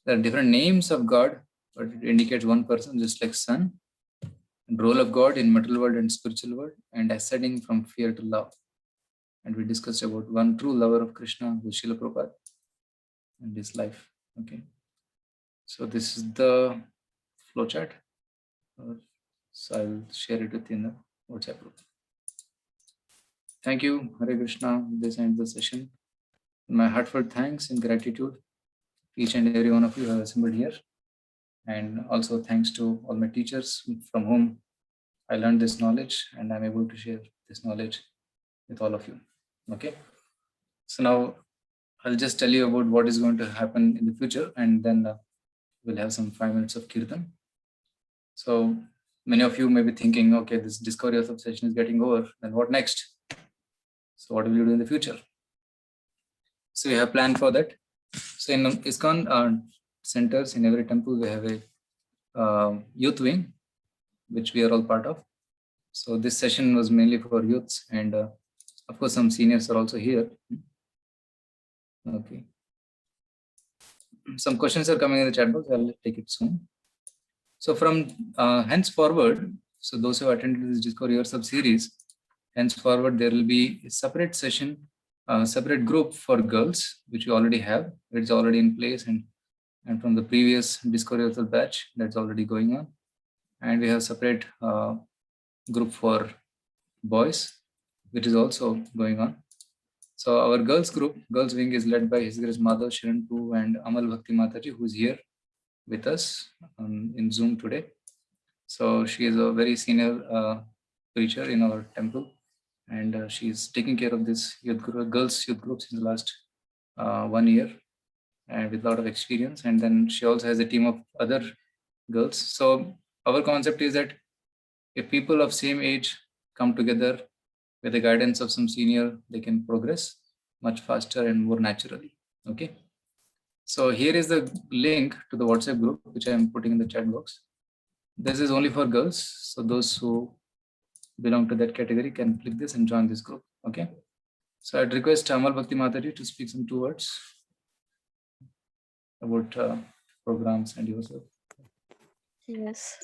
Speaker 1: There are different names of God, but it indicates one person, just like sun. And role of God in material world and spiritual world, and ascending from fear to love. And we discussed about one true lover of Krishna, who is Srila Prabhupada, and his life. Okay. So this is the flowchart. So I'll share it with you in the WhatsApp group. Thank you, Hare Krishna. This ends the session. My heartfelt thanks and gratitude to each and every one of you who have assembled here. And also thanks to all my teachers from whom I learned this knowledge, and I'm able to share this knowledge with all of you. Okay. So now I'll just tell you about what is going to happen in the future, and then we'll have some 5 minutes of Kirtan. So many of you may be thinking, okay, this Discovery Yourself session is getting over, then what next? So what will you do in the future? So we have planned for that. So in ISKCON centers, in every temple, we have a youth wing, which we are all part of. So this session was mainly for youths, and of course some seniors are also here. Okay. Some questions are coming in the chat box. I'll take it soon. So from henceforward, so those who have attended this Discover Yourself series, henceforward there will be a separate session, separate group for girls, which we already have. It's already in place, and from the previous Discover Yourself batch, that's already going on. And we have separate group for boys, which is also going on. So our girls group, girls wing, is led by His Grace Madhav Sharanpu and Amal Bhakti Mataji, who is here with us in Zoom today. So she is a very senior preacher in our temple, and she is taking care of this girls youth group since the last 1 year, and with a lot of experience. And then she also has a team of other girls. So our concept is that if people of same age come together with the guidance of some senior, they can progress much faster and more naturally. Okay. So here is the link to the WhatsApp group, which I am putting in the chat box. This is only for girls. So those who belong to that category can click this and join this group. Okay. So I'd request Amal Bhakti Mataji to speak some 2 words about programs and yourself.
Speaker 4: Yes.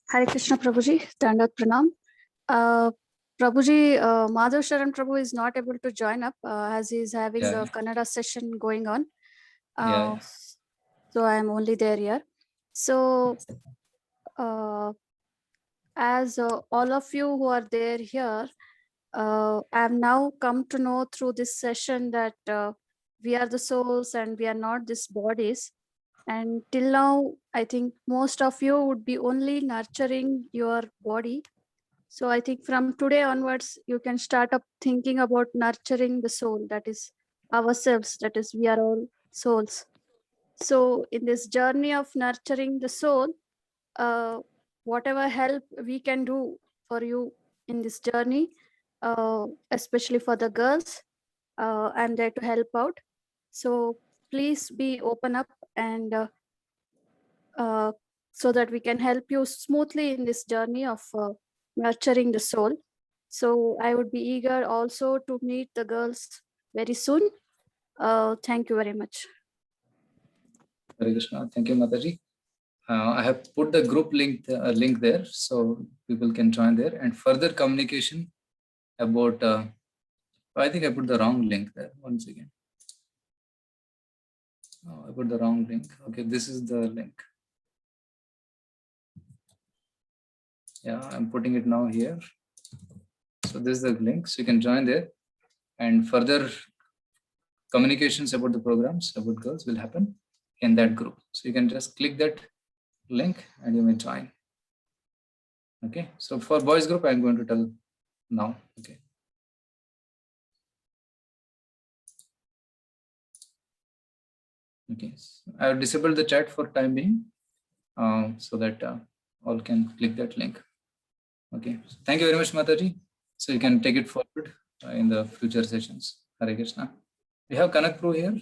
Speaker 4: Hare Krishna Prabhuji, Dandavat Pranam. Prabhuji, Madhav Sharan Prabhu is not able to join up as he is having the Kannada session going on. So I am only there here. So, as all of you who are there here, I have now come to know through this session that we are the souls and we are not these bodies. And till now, I think most of you would be only nurturing your body. So I think from today onwards, you can start up thinking about nurturing the soul, that is ourselves, that is we are all souls. So in this journey of nurturing the soul, whatever help we can do for you in this journey, especially for the girls, I'm there to help out. So please be open up and so that we can help you smoothly in this journey of nurturing the soul. So I would be eager also to meet the girls very soon. Thank you very much.
Speaker 1: Hare Krishna. Thank you, Mataji. I have put the group link there, so people can join there. And further communication about, I think I put the wrong link there once again. Oh, I put the wrong link. Okay, this is the link. Yeah, I'm putting it now here. So this is the link, so you can join there. And further communications about the programs about girls will happen in that group. So you can just click that link and you may join. Okay, so for boys group, I'm going to tell now. Okay. Okay, so I have disabled the chat for time being, so that all can click that link. Okay, so thank you very much, Mataji. So you can take it forward in the future sessions. Hare Krishna. We have Kanak Prabhu here.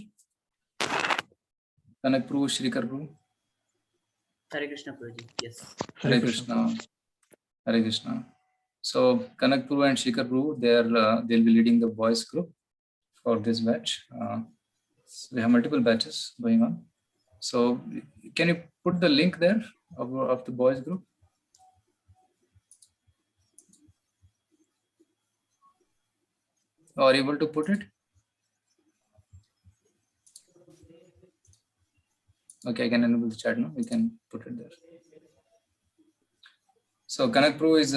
Speaker 1: Kanak Prabhu, Shrikar Prabhu.
Speaker 5: Hare Krishna Prabhuji. Yes.
Speaker 1: Hare Krishna. Hare Krishna. So Kanak Prabhu and Shrikar Prabhu, they'll be leading the boys group for this batch. So we have multiple batches going on. So can you put the link there of the boys group? Are you able to put it? Okay, I can enable the chat now. We can put it there. So Kanak Prabhu is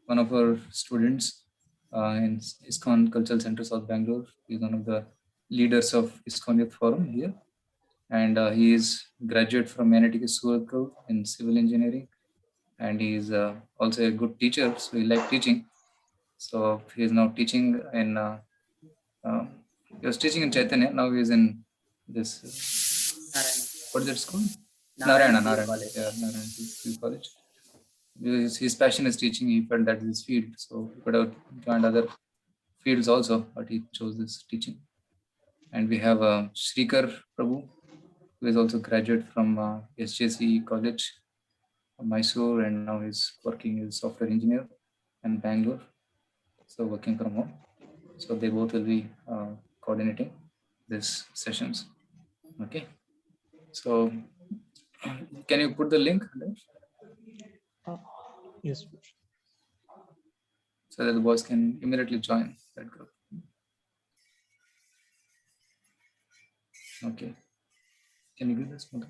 Speaker 1: one of our students in ISKCON Cultural Center, South Bangalore. He's one of the leaders of ISKCON Youth Forum here. And he is graduate from NIT Surat in civil engineering. And he is also a good teacher, so he likes teaching. So he is now teaching in, he was teaching in Chaitanya, now he is in this, what is that school? Narayana College. Yeah, Narayana College. His passion is teaching, he felt that is his field. So he could have joined other fields also, but he chose this teaching. And we have Shrikar Prabhu, who is also graduate from SJC College, Mysore, and now he's working as software engineer in Bangalore. So working from home. So they both will be coordinating these sessions. Okay. So can you put the link there?
Speaker 2: Yes.
Speaker 1: So that the boys can immediately join that group. Okay. Can you do this? Okay.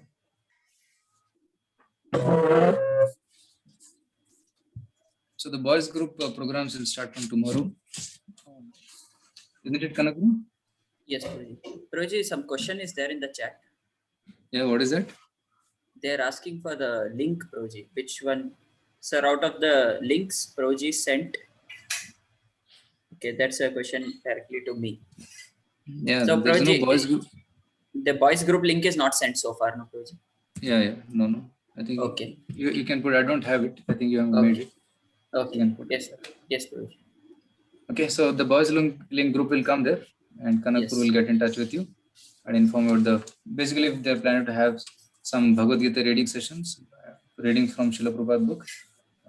Speaker 1: So the boys group programs will start from tomorrow. Isn't it, Kanakru?
Speaker 5: Yes, Prabhuji. Prabhuji, some question is there in the chat.
Speaker 1: Yeah, what is it?
Speaker 5: They are asking for the link, Prabhuji. Which one? Sir, out of the links Prabhuji sent. Okay, that's a question directly to me.
Speaker 1: Yeah,
Speaker 5: so
Speaker 1: there's
Speaker 5: Prabhuji,
Speaker 1: no boys group.
Speaker 5: The boys group link is not sent so far, no, Prabhuji?
Speaker 1: Yeah, no. I think
Speaker 5: okay.
Speaker 1: You can put, I don't have it. I think you have
Speaker 5: okay.
Speaker 1: made it.
Speaker 5: Okay. Yes, sir. Yes, Prabhuji.
Speaker 1: Okay, so the boys link group will come there and Kanakpur will get in touch with you and inform about the, basically they're planning to have some Bhagavad Gita reading sessions, reading from Srila Prabhupada book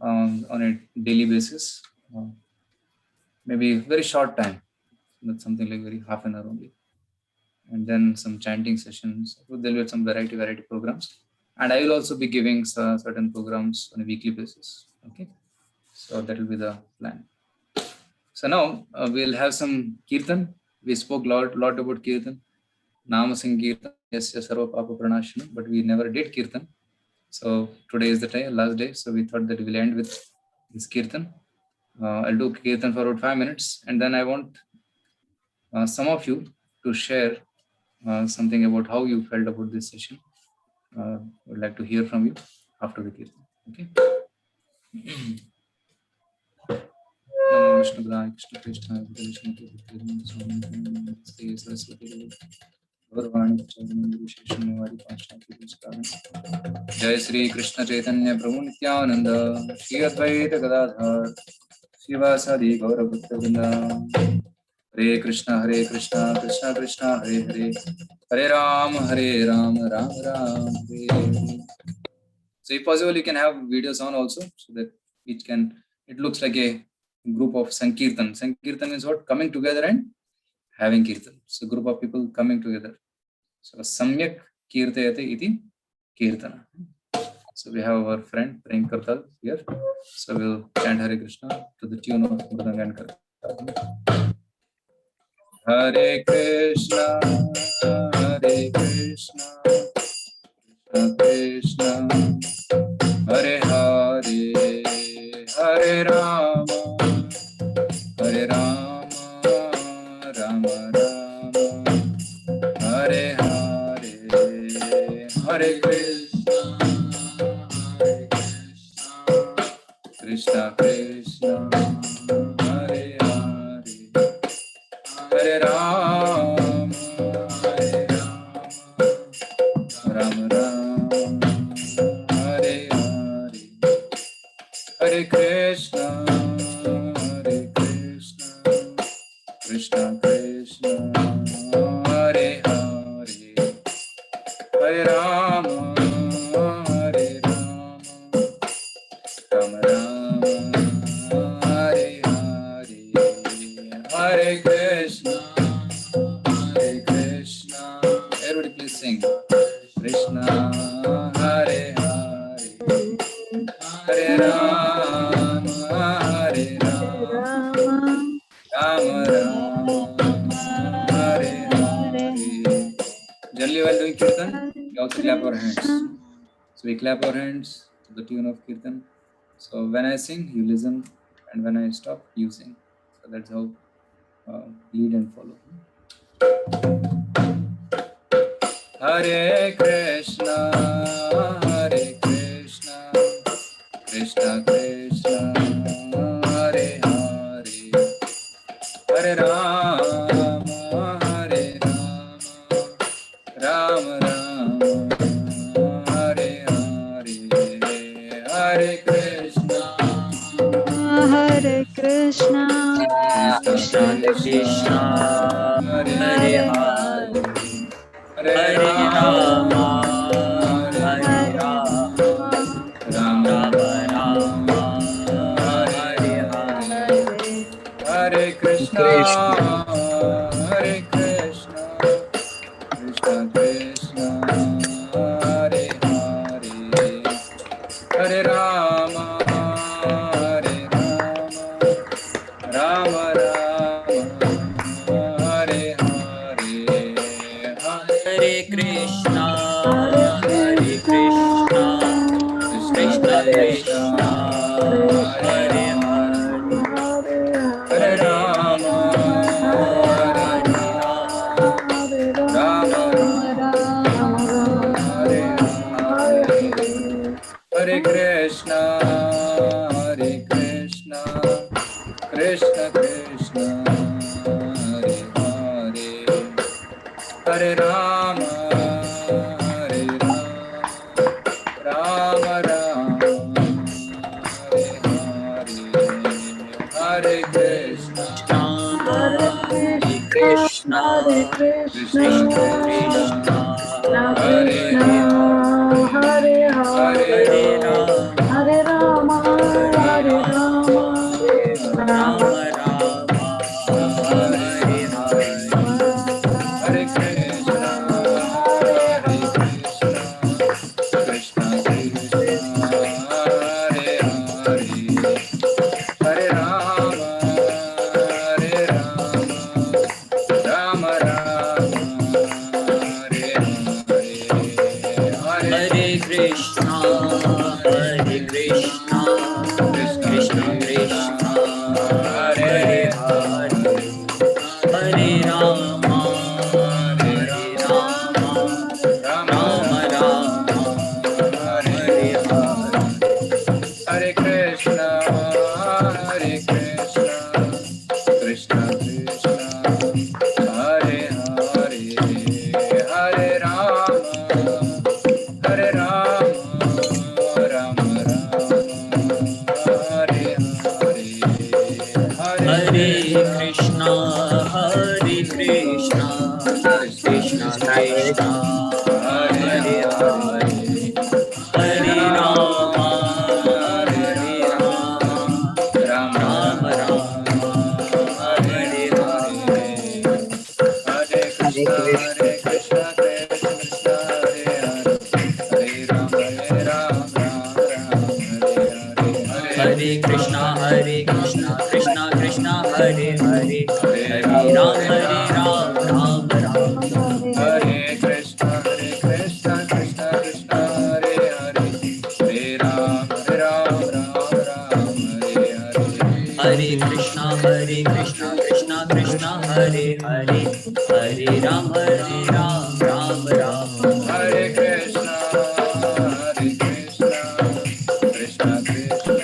Speaker 1: on a daily basis, maybe very short time, not something like very half an hour only. And then some chanting sessions, so there'll be some variety programs. And I will also be giving certain programs on a weekly basis, okay? So that will be the plan. So now we'll have some Kirtan. We spoke a lot about Kirtan. Nama Sankirtan, yes, Sarva Papa Pranashana, but we never did Kirtan. So today is the last day. So we thought that we'll end with this kirtan. I'll do kirtan for about 5 minutes, and then I want some of you to share something about how you felt about this session. Would like to hear from you after the kirtan. Okay. Namo Vishnu Padaya Krishna Krishna Vishnu Swami Saraswati Gurvani Charan Visheshnu Vari Panchati Viskaran Jai Sri Krishna Chaitanya Prabhu Nityananda Shri Advaita Gadadhar Srivasadi Gaura Bhakta Vrinda Hare Krishna Krishna Krishna Hare Hare Hare Ram Ram Ram Hare Hare. So if possible, you can have videos on also, so that each can, it looks like a group of Sankirtan. Sankirtan is what? Coming together and having kirtan. So group of people coming together. So Samyak Kirtayate iti Kirtana. So we have our friend Prem Kartal here. So we'll chant Hare Krishna to the tune of Mridanga and Kartal. Hare Krishna, Hare Krishna, Krishna Krishna, Hare Hare, Hare Rama, Hare Rama, Rama Rama, Hare Hare, Hare Krishna, Krishna Krishna, Hare Hare, Hare Rama, Hare Rama, Rama Rama, Hare Hare, Hare Krishna, Krishna Krishna, Hare Hare, Hare Rama, Hare Rama, Rama Rama, Hare Hare, Hare Krishna, Krishna. Everybody please sing. Krishna, Hare Hare, Hare Rama, Hare Rama, Rama Rama, Hare Hare. Generally, while doing kirtan, we also clap our hands. So we clap our hands to the tune of kirtan. So when I sing, you listen, and when I stop, you sing. So that's how lead and follow. Hare Krishna, Krishna Krishna, Hare Hare, Hare Rama, Hare Rama, Rama Rama, Hare Hare, Hare Krishna,
Speaker 6: Hare Krishna,
Speaker 5: Krishna Krishna, Hare Hare, Hare Rama, Hare Rama, Rama Rama, Hare Hare,
Speaker 1: Hare Krishna, Hare Krishna, Krishna Krishna, Hare Hare, Hare Rama, Hare Rama, Rama Rama, Hare Hare,
Speaker 5: Hare Krishna, Hare Krishna, Krishna Krishna, Hare Hare,
Speaker 1: Hare Rama, Hare Rama, Rama Hare Hare, Hare Krishna, Krishna Krishna, Hare Hare, Hare Rama, Hare Rama, Rama Rama, Hare Hare, Hare Krishna,
Speaker 5: Hare Krishna,
Speaker 1: Krishna Krishna, Hare
Speaker 6: Hare
Speaker 1: Hare,
Speaker 5: Hare Rama,
Speaker 6: Hare Rama, Hare Rama,
Speaker 5: Rama Rama, Hare Hare,
Speaker 1: Hare Krishna, Hare Krishna, Krishna Krishna, Hare Hare, Hare Rama, Hare Rama, Rama Rama,
Speaker 5: Krishna, Hare Rama, Hare Rama, Hare Rama, Rama Rama, Hare Hare, Hare Krishna, Hare Krishna, Krishna Krishna, Hare Hare, Hare Rama, Rama Rama, Hare Krishna, Krishna Krishna, Hare Hare, Hare Rama, Rama Rama, Hare Krishna, Krishna Krishna, Hare Hare, Hare Rama, Rama Rama, Hare Krishna, Krishna Krishna, Hare Hare, Hare Rama, Rama Rama, Hare Krishna, Krishna Krishna,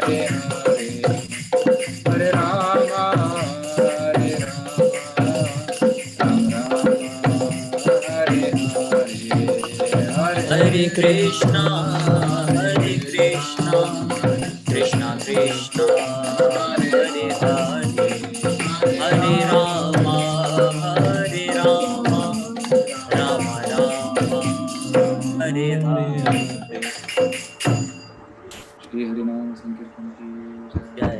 Speaker 5: Hare Hare, Hare Rama, Rama Rama, Hare Hare, Hare Krishna, Krishna Krishna, Hare Hare, Hare Rama, Rama Rama, Hare Hare. Shri Harinam Sankirtan ki jai.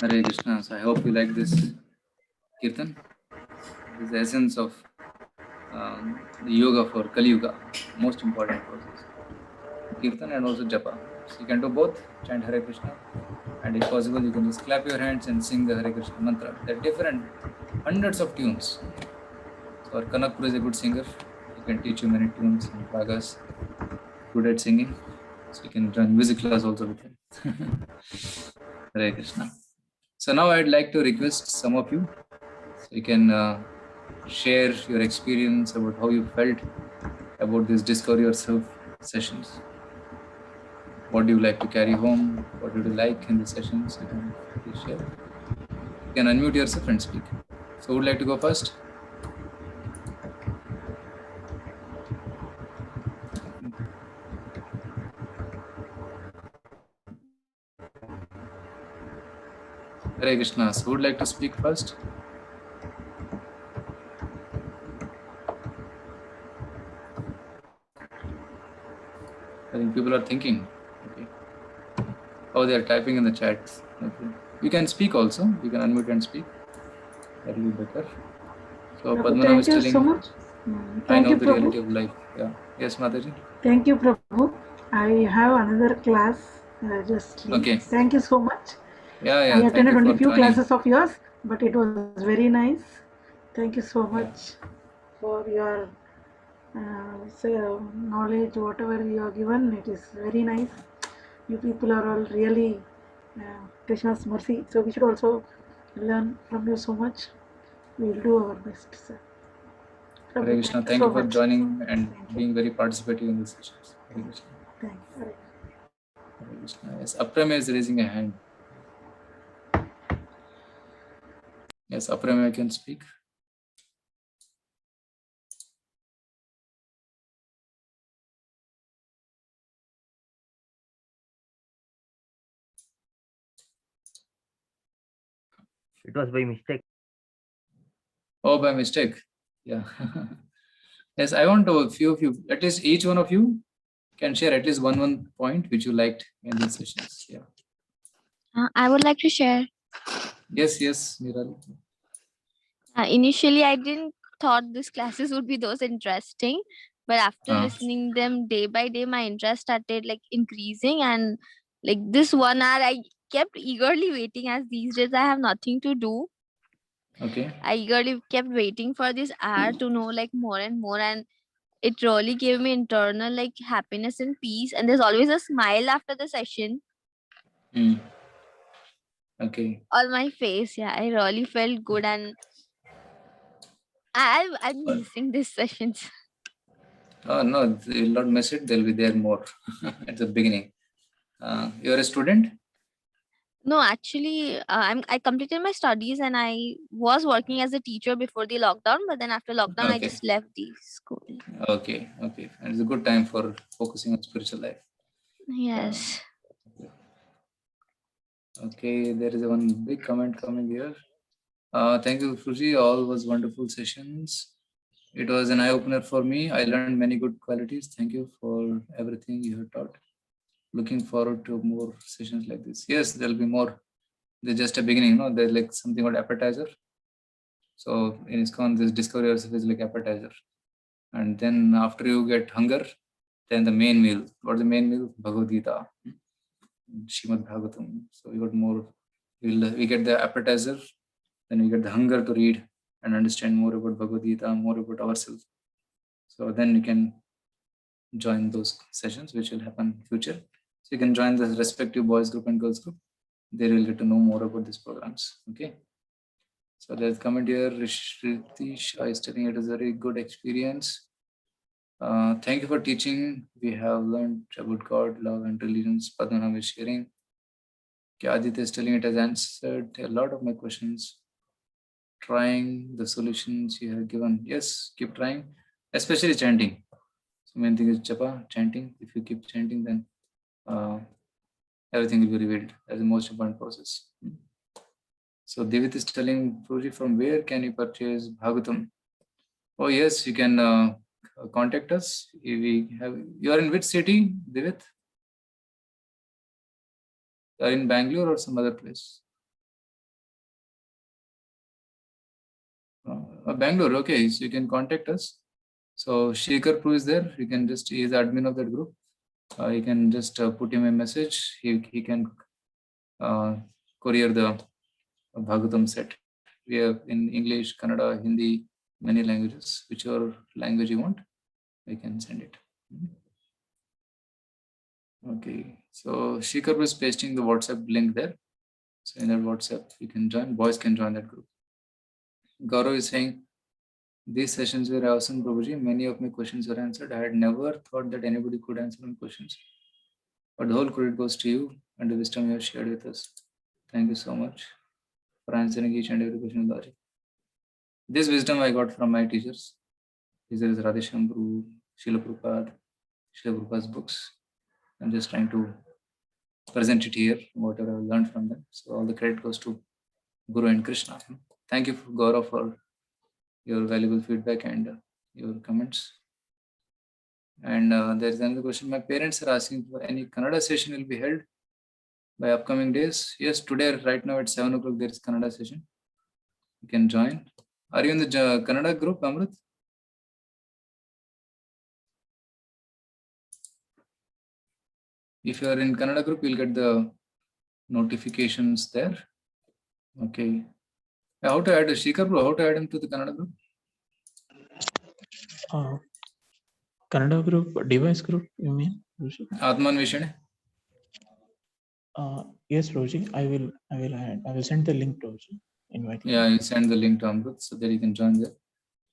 Speaker 5: Hare Krishna. So I hope you like this kirtan. This is the essence of the yoga for Kali Yuga, most important process. Kirtan and also japa. So you can do both, chant Hare Krishna, and if possible you can just clap your hands and sing the Hare Krishna mantra. There are different hundreds of tunes. So our Kanakpur is a good singer. He can teach you many tunes and ragas. Good at singing. So you can join music class also with him. Hare Krishna. So now I'd like to request some of you, so you can share your experience about how you felt about this Discover Yourself sessions. What do you like to carry home? What do you like in the sessions? You can please share. You can unmute yourself and speak. So who would like to go first? Hare Krishna. So who would like to speak first? I think people are thinking. Okay. Oh, they are typing in the chat. Okay. You can speak also. You can unmute and speak. That will be better. So Padmanabh is
Speaker 7: Thank you
Speaker 5: telling.
Speaker 7: so much.
Speaker 5: I
Speaker 7: Thank
Speaker 5: know
Speaker 7: you,
Speaker 5: the reality
Speaker 7: Prabhu.
Speaker 5: of life. Yeah. Yes, Mataji.
Speaker 7: Thank you, Prabhu. I have another class. Just
Speaker 5: Okay.
Speaker 7: thank you so much.
Speaker 5: Yeah,
Speaker 7: I
Speaker 5: yeah. Thank
Speaker 7: attended
Speaker 5: you
Speaker 7: only
Speaker 5: for
Speaker 7: few
Speaker 5: joining.
Speaker 7: classes of yours, but it was very nice. Thank you so much for your knowledge, whatever you have given. It is very nice. You people are all really Krishna's mercy. So we should also learn from you so much. We will do our best, sir.
Speaker 5: Hare
Speaker 7: Prabhu,
Speaker 5: Krishna.
Speaker 7: thank you
Speaker 5: Thank
Speaker 7: so
Speaker 5: you for
Speaker 7: much.
Speaker 5: joining and
Speaker 7: Thank you.
Speaker 5: being very participative in the sessions. Hare Krishna.
Speaker 7: Thanks. Hare
Speaker 5: Hare Krishna. Yes, Aprama is raising a hand. Yes, Aprama, you can speak.
Speaker 8: It was by mistake.
Speaker 5: Oh, by mistake. Yeah. Yes, I want to a few of you, at least each one of you can share at least one point which you liked in these sessions. Yeah.
Speaker 9: I would like to share.
Speaker 5: Yes, Nirali.
Speaker 9: Initially, I didn't thought these classes would be those interesting, but after listening them day by day, my interest started like increasing, and like this 1 hour, I kept eagerly waiting. As these days I have nothing to do,
Speaker 5: Okay.
Speaker 9: I eagerly kept waiting for this hour to know like more and more, and it really gave me internal like happiness and peace. And there's always a smile after the session
Speaker 5: Okay.
Speaker 9: on my face. Yeah, I really felt good, and I'm missing these sessions.
Speaker 5: Oh, no, they will not miss it. They'll be there more at the beginning. You're a student?
Speaker 9: No, actually, I completed my studies and I was working as a teacher before the lockdown, but then after lockdown, I
Speaker 5: Okay.
Speaker 9: just left the school.
Speaker 5: Okay. And it's a good time for focusing on spiritual life.
Speaker 9: Yes.
Speaker 1: Okay, there is one big comment coming here. Thank you, Fuji. All was wonderful sessions. It was an eye-opener for me. I learned many good qualities. Thank you for everything you have taught. Looking forward to more sessions like this. Yes, there'll be more. They're just a beginning, no? They're like something called appetizer. So in ISKCON, this discovery yourself is like appetizer. And then after you get hunger, then the main meal. What's the main meal? Bhagavad Gita, Srimad Bhagavatam. So we got more. We get the appetizer, then we get the hunger to read and understand more about Bhagavad Gita, more about ourselves. So then you can join those sessions, which will happen in future. So you can join the respective boys group and girls group. They will get to know more about these programs. Okay. So there's a comment here. Ritish is telling it is a very good experience. Thank you for teaching. We have learned about God, love, and religions. Padmanabh is sharing. Aditya is telling it has answered a lot of my questions. Trying the solutions you have given. Yes, keep trying, especially chanting. So main thing is japa, chanting. If you keep chanting, then everything will be revealed. That's the most important process. So Devit is telling Puruji, from where can you purchase Bhagavatam? Oh yes, you can contact us. We have. You are in which city, Devit? You are in Bangalore or some other place? Bangalore. Okay, so you can contact us. So Shekhar Prue is there. You can just, he is the admin of that group. You can just put him a message. He can courier the Bhagavatam set. We have in English, Kannada, Hindi, many languages. Whichever language you want, we can send it. Okay, so Shekhar is pasting the WhatsApp link there. So in that WhatsApp, you can join. Boys can join that group. Gaurav is saying, these sessions were awesome, Prabhuji. Many of my questions were answered. I had never thought that anybody could answer my questions. But the whole credit goes to you and the wisdom you have shared with us. Thank you so much for answering each and every question, Dari. This wisdom I got from my teachers. These are Radhesham Prabhu, Srila Prabhupada's books. I'm just trying to present it here, whatever I've learned from them. So all the credit goes to Guru and Krishna. Thank you, Gaurav, for your valuable feedback and your comments. And there's another question. My parents are asking for any Kannada session will be held by upcoming days. Yes, today, right now at 7 o'clock, there is Kannada session. You can join. Are you in the Kannada group, Amrit? If you are in Kannada group, you'll get the notifications there. Okay. How to add Shekhar, bro? How to add him to the Kannada group?
Speaker 10: Kannada group, device group, you mean?
Speaker 1: Atman Vishane?
Speaker 10: Yes, Roji, I will add. I will send the link to Roji. Invite.
Speaker 1: Yeah, you send the link to Amrit so that you can join there.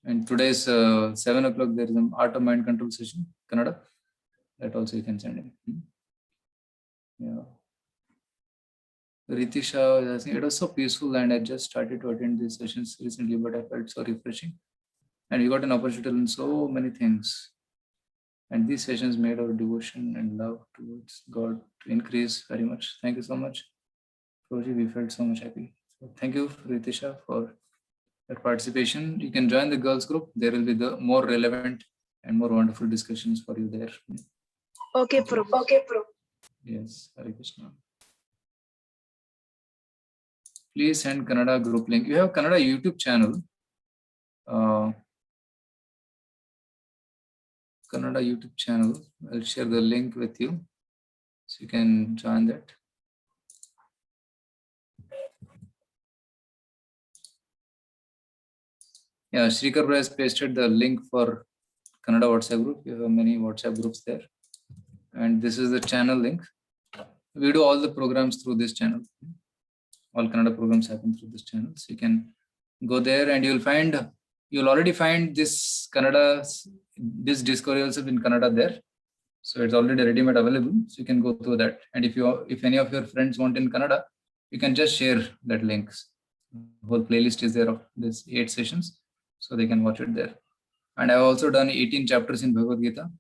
Speaker 1: And today's 7 o'clock, there is an Art of Mind Control session, Kannada. That also you can send in. Yeah. Ritisha is asking, it was so peaceful and I just started to attend these sessions recently, but I felt so refreshing. And we got an opportunity to learn so many things. And these sessions made our devotion and love towards God to increase very much. Thank you so much. Roji, we felt so much happy. So thank you, Ritisha, for your participation. You can join the girls group. There will be the more relevant and more wonderful discussions for you there.
Speaker 6: Okay, Prabhu.
Speaker 1: Okay, Prabhu. Yes, Hare Krishna. Please send Kannada group link. You have Kannada YouTube channel. Kannada YouTube channel. I'll share the link with you, so you can join that. Yeah, Srikar has pasted the link for Kannada WhatsApp group. You have many WhatsApp groups there. And this is the channel link. We do all the programs through this channel. All Kannada programs happen through this channel. So you can go there and you'll already find this Kannada, this Discovery also in Kannada there. So it's already ready-made available. So you can go through that. And if any of your friends want in Kannada, you can just share that link. The whole playlist is there of this 8 sessions. So they can watch it there. And I've also done 18 chapters in Bhagavad Gita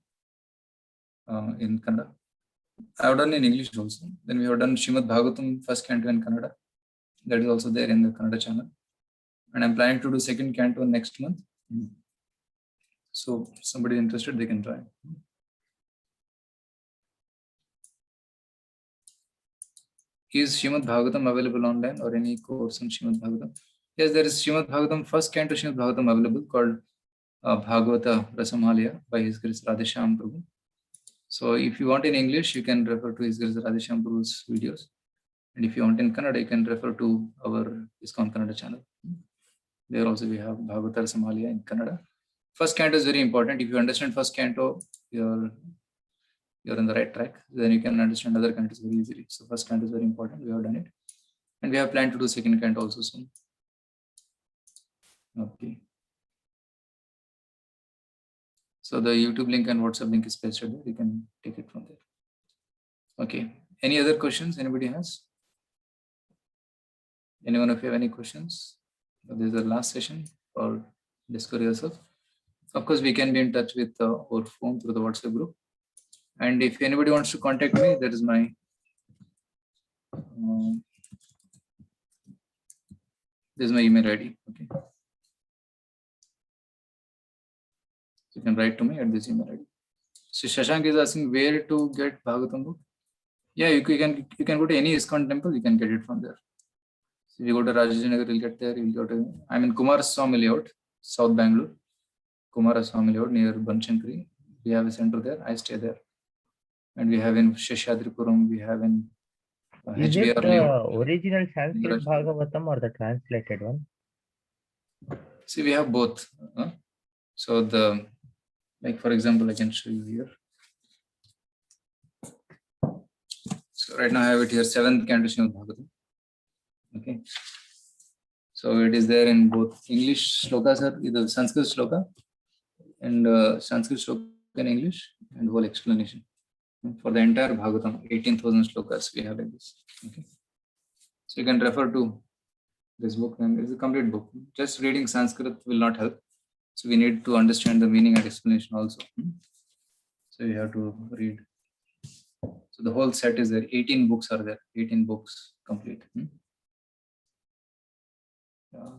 Speaker 1: in Kannada. I have done in English also. Then we have done Srimad Bhagavatam first canto in Kannada. That is also there in the Kannada channel. And I'm planning to do second canto next month. So somebody interested, they can try. Is Srimad Bhagavatam available online or any course on Srimad Bhagavatam? Yes, there is Srimad Bhagavatam first canto Srimad Bhagavatam available called Bhagavata Rasamalaya by His Grace Radheshyam Prabhu. So if you want in English, you can refer to His Grace Radheshyam Prabhu's videos. And if you want in Kannada, you can refer to our ISKCON Kannada channel. There also we have Bhagavata Rasamalaya in Kannada. First canto is very important. If you understand first canto, you're on the right track. Then you can understand other cantos very easily. So first canto is very important. We have done it. And we have planned to do second canto also soon. Okay. So the YouTube link and WhatsApp link is pasted there. You can take it from there. Okay. Any other questions anybody has? Anyone of you have any questions? This is the last session for discover yourself. Of course, we can be in touch with our phone through the WhatsApp group. And if anybody wants to contact me, that is my this is my email ID. Okay. You can write to me at this email ID. So Shashank is asking where to get Bhagavatam book. Yeah, you can go to any ISKCON temple, you can get it from there. So if you go to Rajajinagar, you'll get there. You'll go to, I'm in Kumaraswamy Layout, South Bangalore. Kumaraswamy Layout near Banchankari. We have a center there. I stay there. And we have in Sheshadripuram, we have in
Speaker 8: Is it
Speaker 1: HBR
Speaker 8: the
Speaker 1: Layout.
Speaker 8: original Sanskrit Bhagavatam or the translated one?
Speaker 1: See, we have both. So the, like for example, I can show you here. So right now I have it here, 7th canto Srimad Bhagavatam. Okay. So it is there in both English shlokas, are either Sanskrit shloka and Sanskrit shloka in English and whole explanation. For the entire Bhagavatam, 18,000 shlokas we have in this. Okay. So you can refer to this book, and it's a complete book. Just reading Sanskrit will not help. So we need to understand the meaning and explanation also. So you have to read. So the whole set is there. 18 books are there. 18 books complete.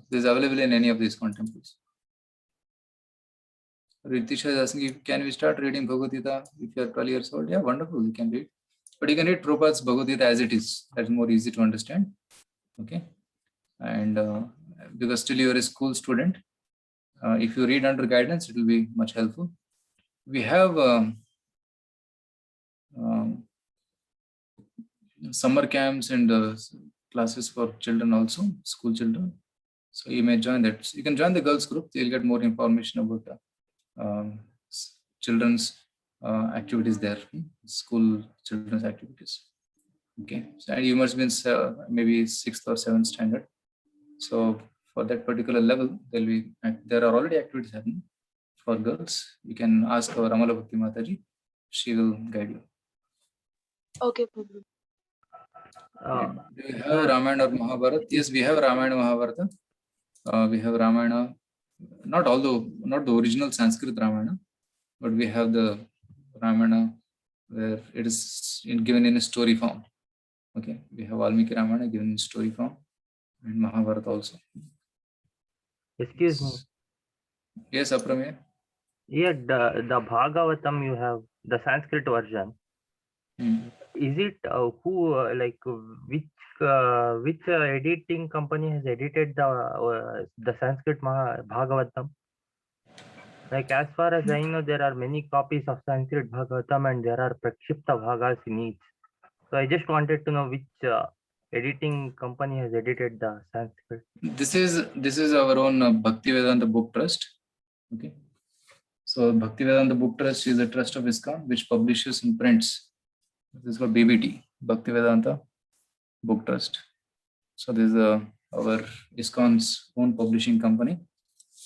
Speaker 1: This is available in any of these temples. Ritisha is asking, can we start reading Bhagavad Gita if you are 12 years old? Yeah, wonderful. You can read. But you can read Prabhupada's Bhagavad Gita as it is. That's more easy to understand. Okay. And because still you are a school student, if you read under guidance, it will be much helpful. We have summer camps and classes for children also, school children. So you may join that. So you can join the girls group. You'll get more information about children's activities there, school children's activities. Okay. So you must be in maybe 6th or 7th standard. So for that particular level, there are already activities happening for girls. You can ask our Amala Bhakti Mataji. She will guide you.
Speaker 6: Okay, Prabhu.
Speaker 1: Do you have Ramayana or Mahabharata? Yes, we have Ramayana Mahabharata. We have Ramayana, not the original Sanskrit Ramayana, but we have the Ramayana where it is given in a story form. Okay, we have Valmiki Ramayana given in story form, and Mahabharata also.
Speaker 8: Excuse me.
Speaker 1: Yes, Aprameya.
Speaker 8: Yeah, the Bhagavatam you have, the Sanskrit version. Is it which editing company has edited the Sanskrit Bhagavatam? Like as far as I know, there are many copies of Sanskrit Bhagavatam and there are Prakshipta Bhagas in each. So I just wanted to know which editing company has edited the Sanskrit.
Speaker 1: This is our own Bhaktivedanta Book Trust. Okay. So Bhaktivedanta Book Trust is a trust of ISKCON which publishes and prints. This is called BBT, Bhaktivedanta Book Trust. So this is our ISKCON's own publishing company,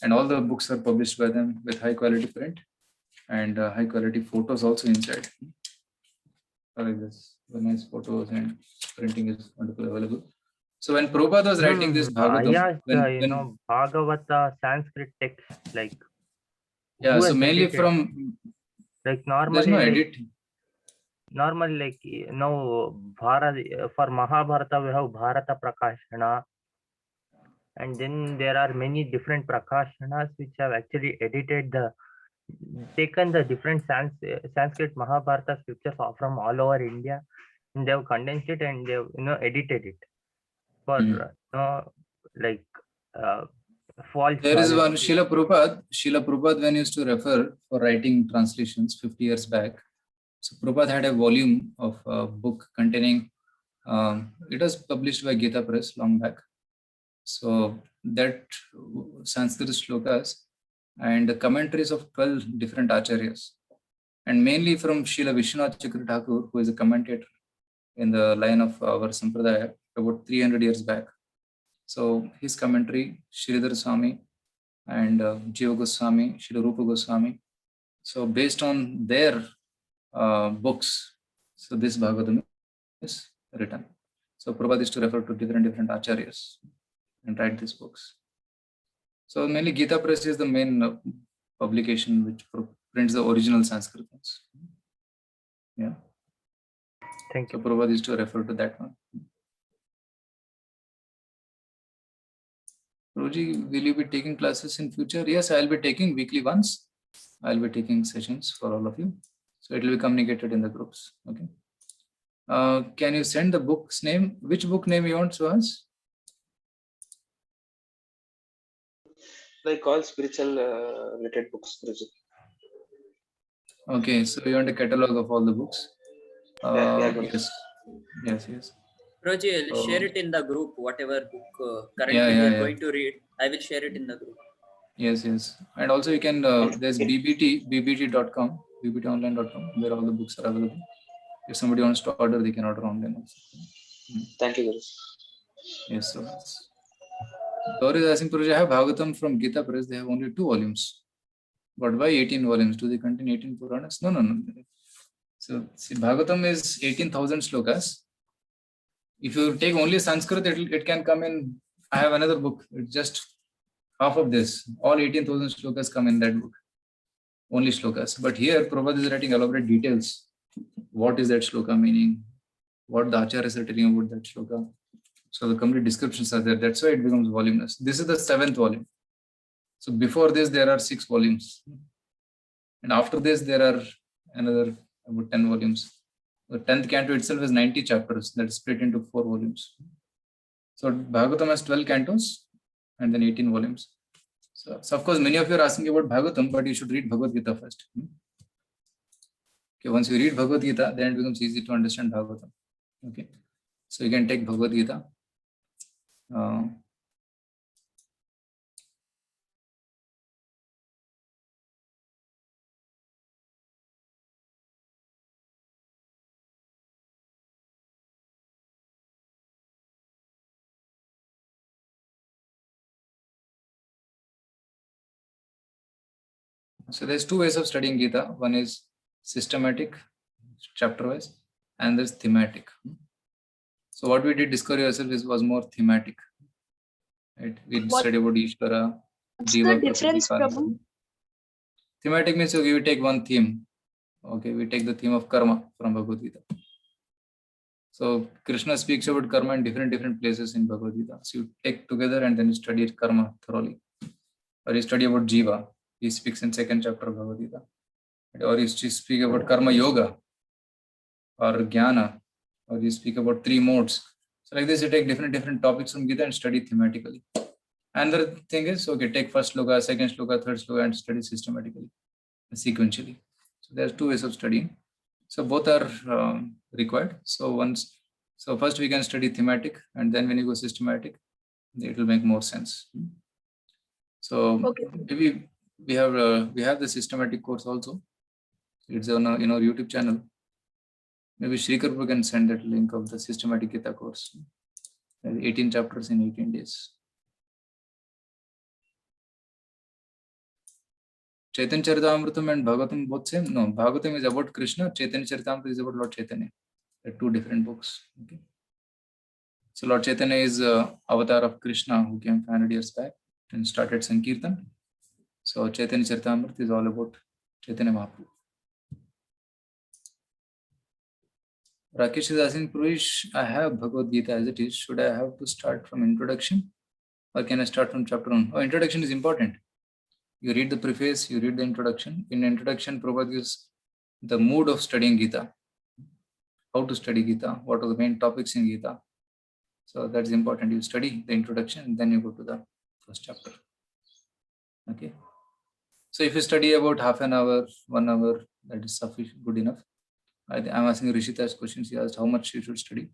Speaker 1: and all the books are published by them with high quality print and high quality photos also inside. Like this, very nice photos and printing is wonderfully available. So when Prabhupada was writing this Bhagavatam,
Speaker 8: Bhagavata Sanskrit text, like
Speaker 1: yeah, so mainly from
Speaker 8: like normally
Speaker 1: there's no editing.
Speaker 8: normal like now Bharat for Mahabharata we have Bharata Prakashana, and then there are many different Prakashanas which have actually edited taken the different Sanskrit Mahabharata scriptures from all over India, and they have condensed it and they have edited it for like false
Speaker 1: There is one
Speaker 8: knowledge.
Speaker 1: Srila Prabhupada when he used to refer for writing translations 50 years back. So Prabhupada had a volume of a book containing, it was published by Gita Press long back. So that Sanskrit shlokas and the commentaries of 12 different acharyas, and mainly from Srila Vishwanath Chakra Thakur, who is a commentator in the line of our Sampradaya about 300 years back. So his commentary, Sridhar Swami and Jiva Goswami, Srila Rupa Goswami. So based on their books, so this Bhagavatam is written. So Prabhupada is to refer to different acharyas and write these books. So mainly Gita Press is the main publication which prints the original Sanskrit ones. Yeah.
Speaker 8: Thank you.
Speaker 1: So Prabhupada is to refer to that one. Prabhuji, will you be taking classes in future? Yes, I will be taking weekly once. I will be taking sessions for all of you. So it will be communicated in the groups. Okay. Can you send the book's name? Which book name you want to us?
Speaker 6: Like all spiritual related books, Guruji.
Speaker 1: Okay, so you want a catalog of all the books? Yes.
Speaker 11: Roji, I'll share it in the group, whatever book currently we are going to read. I will share it in the group.
Speaker 1: Yes. And also you can, there's bbt.com, bbtonline.com, where all the books are available. If somebody wants to order, they can order online also.
Speaker 6: Thank you, Guruji.
Speaker 1: Yes, so Gauri is asking, Prabhuji, I have Bhagavatam from Gita Press. They have only 2 volumes. But why 18 volumes? Do they contain 18 Puranas? No. So, see, Bhagavatam is 18,000 slokas. If you take only Sanskrit, it can come in. I have another book. It's just half of this. All 18,000 slokas come in that book. Only slokas. But here, Prabhupada is writing elaborate details. What is that shloka meaning? What the acharyas are telling about that shloka. So the complete descriptions are there. That's why it becomes voluminous. This is the 7th volume. So before this, there are 6 volumes. And after this, there are another about 10 volumes. The 10th canto itself has 90 chapters that is split into 4 volumes. So Bhagavatam has 12 cantos and then 18 volumes. So of course, many of you are asking about Bhagavatam, but you should read Bhagavad Gita first. Okay, once you read Bhagavad Gita, then it becomes easy to understand Bhagavatam. Okay, so you can take Bhagavad Gita. So there's 2 ways of studying Gita. One is systematic, chapter-wise, and there's thematic. So what we did, Discover Yourself, was more thematic. Right? We studied about Ishvara, Jiva,
Speaker 6: the difference, Prabhu?
Speaker 1: Thematic means we take one theme. Okay, we take the theme of karma from Bhagavad Gita. So Krishna speaks about karma in different places in Bhagavad Gita. So you take together and then you study karma thoroughly. Or you study about Jiva. He speaks in 2nd chapter of Bhagavad Gita. Or you speak about karma yoga or jnana, or you speak about 3 modes. So like this, you take different topics from Gita and study thematically. Another thing is, okay, take first shloka, second shloka, third shloka and study systematically, sequentially. So there's 2 ways of studying. So both are required. So first we can study thematic, and then when you go systematic, it will make more sense. So maybe we have the systematic course also. It's on our YouTube channel. Maybe Sri Karpur can send that link of the systematic Gita course. 18 chapters in 18 days. Chaitanya Charitamrita and Bhagavatam both same? No, Bhagavatam is about Krishna. Chaitanya Charitamrita is about Lord Chaitanya. They're 2 different books. Okay. So Lord Chaitanya is avatar of Krishna who came 500 years back and started Sankirtan. So Chaitanya Charitamrita is all about Chaitanya Mahaprabhu. Rakesh is asking, Purvish, I have Bhagavad Gita as it is. Should I have to start from introduction or can I start from chapter 1? Oh, introduction is important. You read the preface, you read the introduction. In introduction, Prabhupada gives the mood of studying Gita. How to study Gita, what are the main topics in Gita. So that's important. You study the introduction and then you go to the first chapter. Okay. So if you study about half an hour, 1 hour, that is sufficient, good enough. I'm asking Rishita's questions. He asked how much you should study.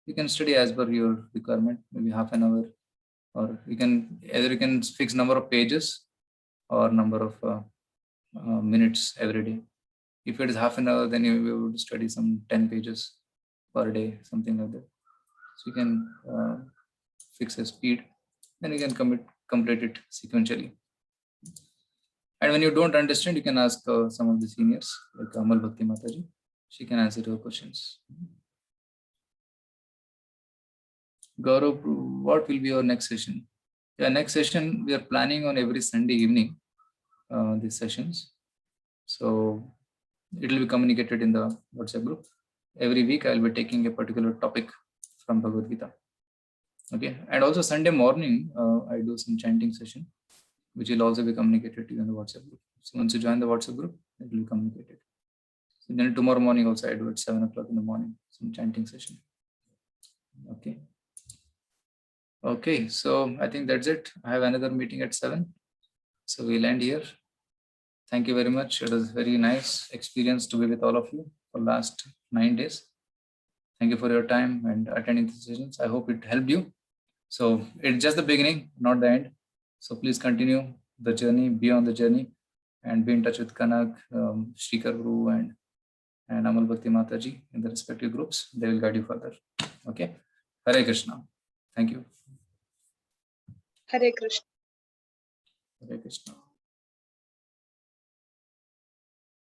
Speaker 1: You can study as per your requirement, maybe half an hour, or you can either you can fix number of pages or number of minutes every day. If it is half an hour, then you will be able to study some 10 pages per day, something like that. So you can fix a speed, then you can complete it sequentially. And when you don't understand, you can ask some of the seniors, like Amal Bhakti Mataji. She can answer your questions. Gaurav, what will be your next session? Yeah, next session, we are planning on every Sunday evening, these sessions. So it will be communicated in the WhatsApp group. Every week, I will be taking a particular topic from Bhagavad Gita. Okay, and also Sunday morning, I do some chanting session, which will also be communicated to you in the WhatsApp group. So once you join the WhatsApp group, it will be communicated. So then tomorrow morning also I do at 7 o'clock in the morning, some chanting session. Okay. Okay, so I think that's it. I have another meeting at 7. So we'll end here. Thank you very much. It was very nice experience to be with all of you for last 9 days. Thank you for your time and attending the sessions. I hope it helped you. So it's just the beginning, not the end. So please continue the journey, be on the journey, and be in touch with Kanak, Shrikar Guru, and Amal Bhakti Mataji in the respective groups. They will guide you further. Okay. Hare Krishna. Thank you.
Speaker 12: Hare Krishna.
Speaker 1: Hare Krishna.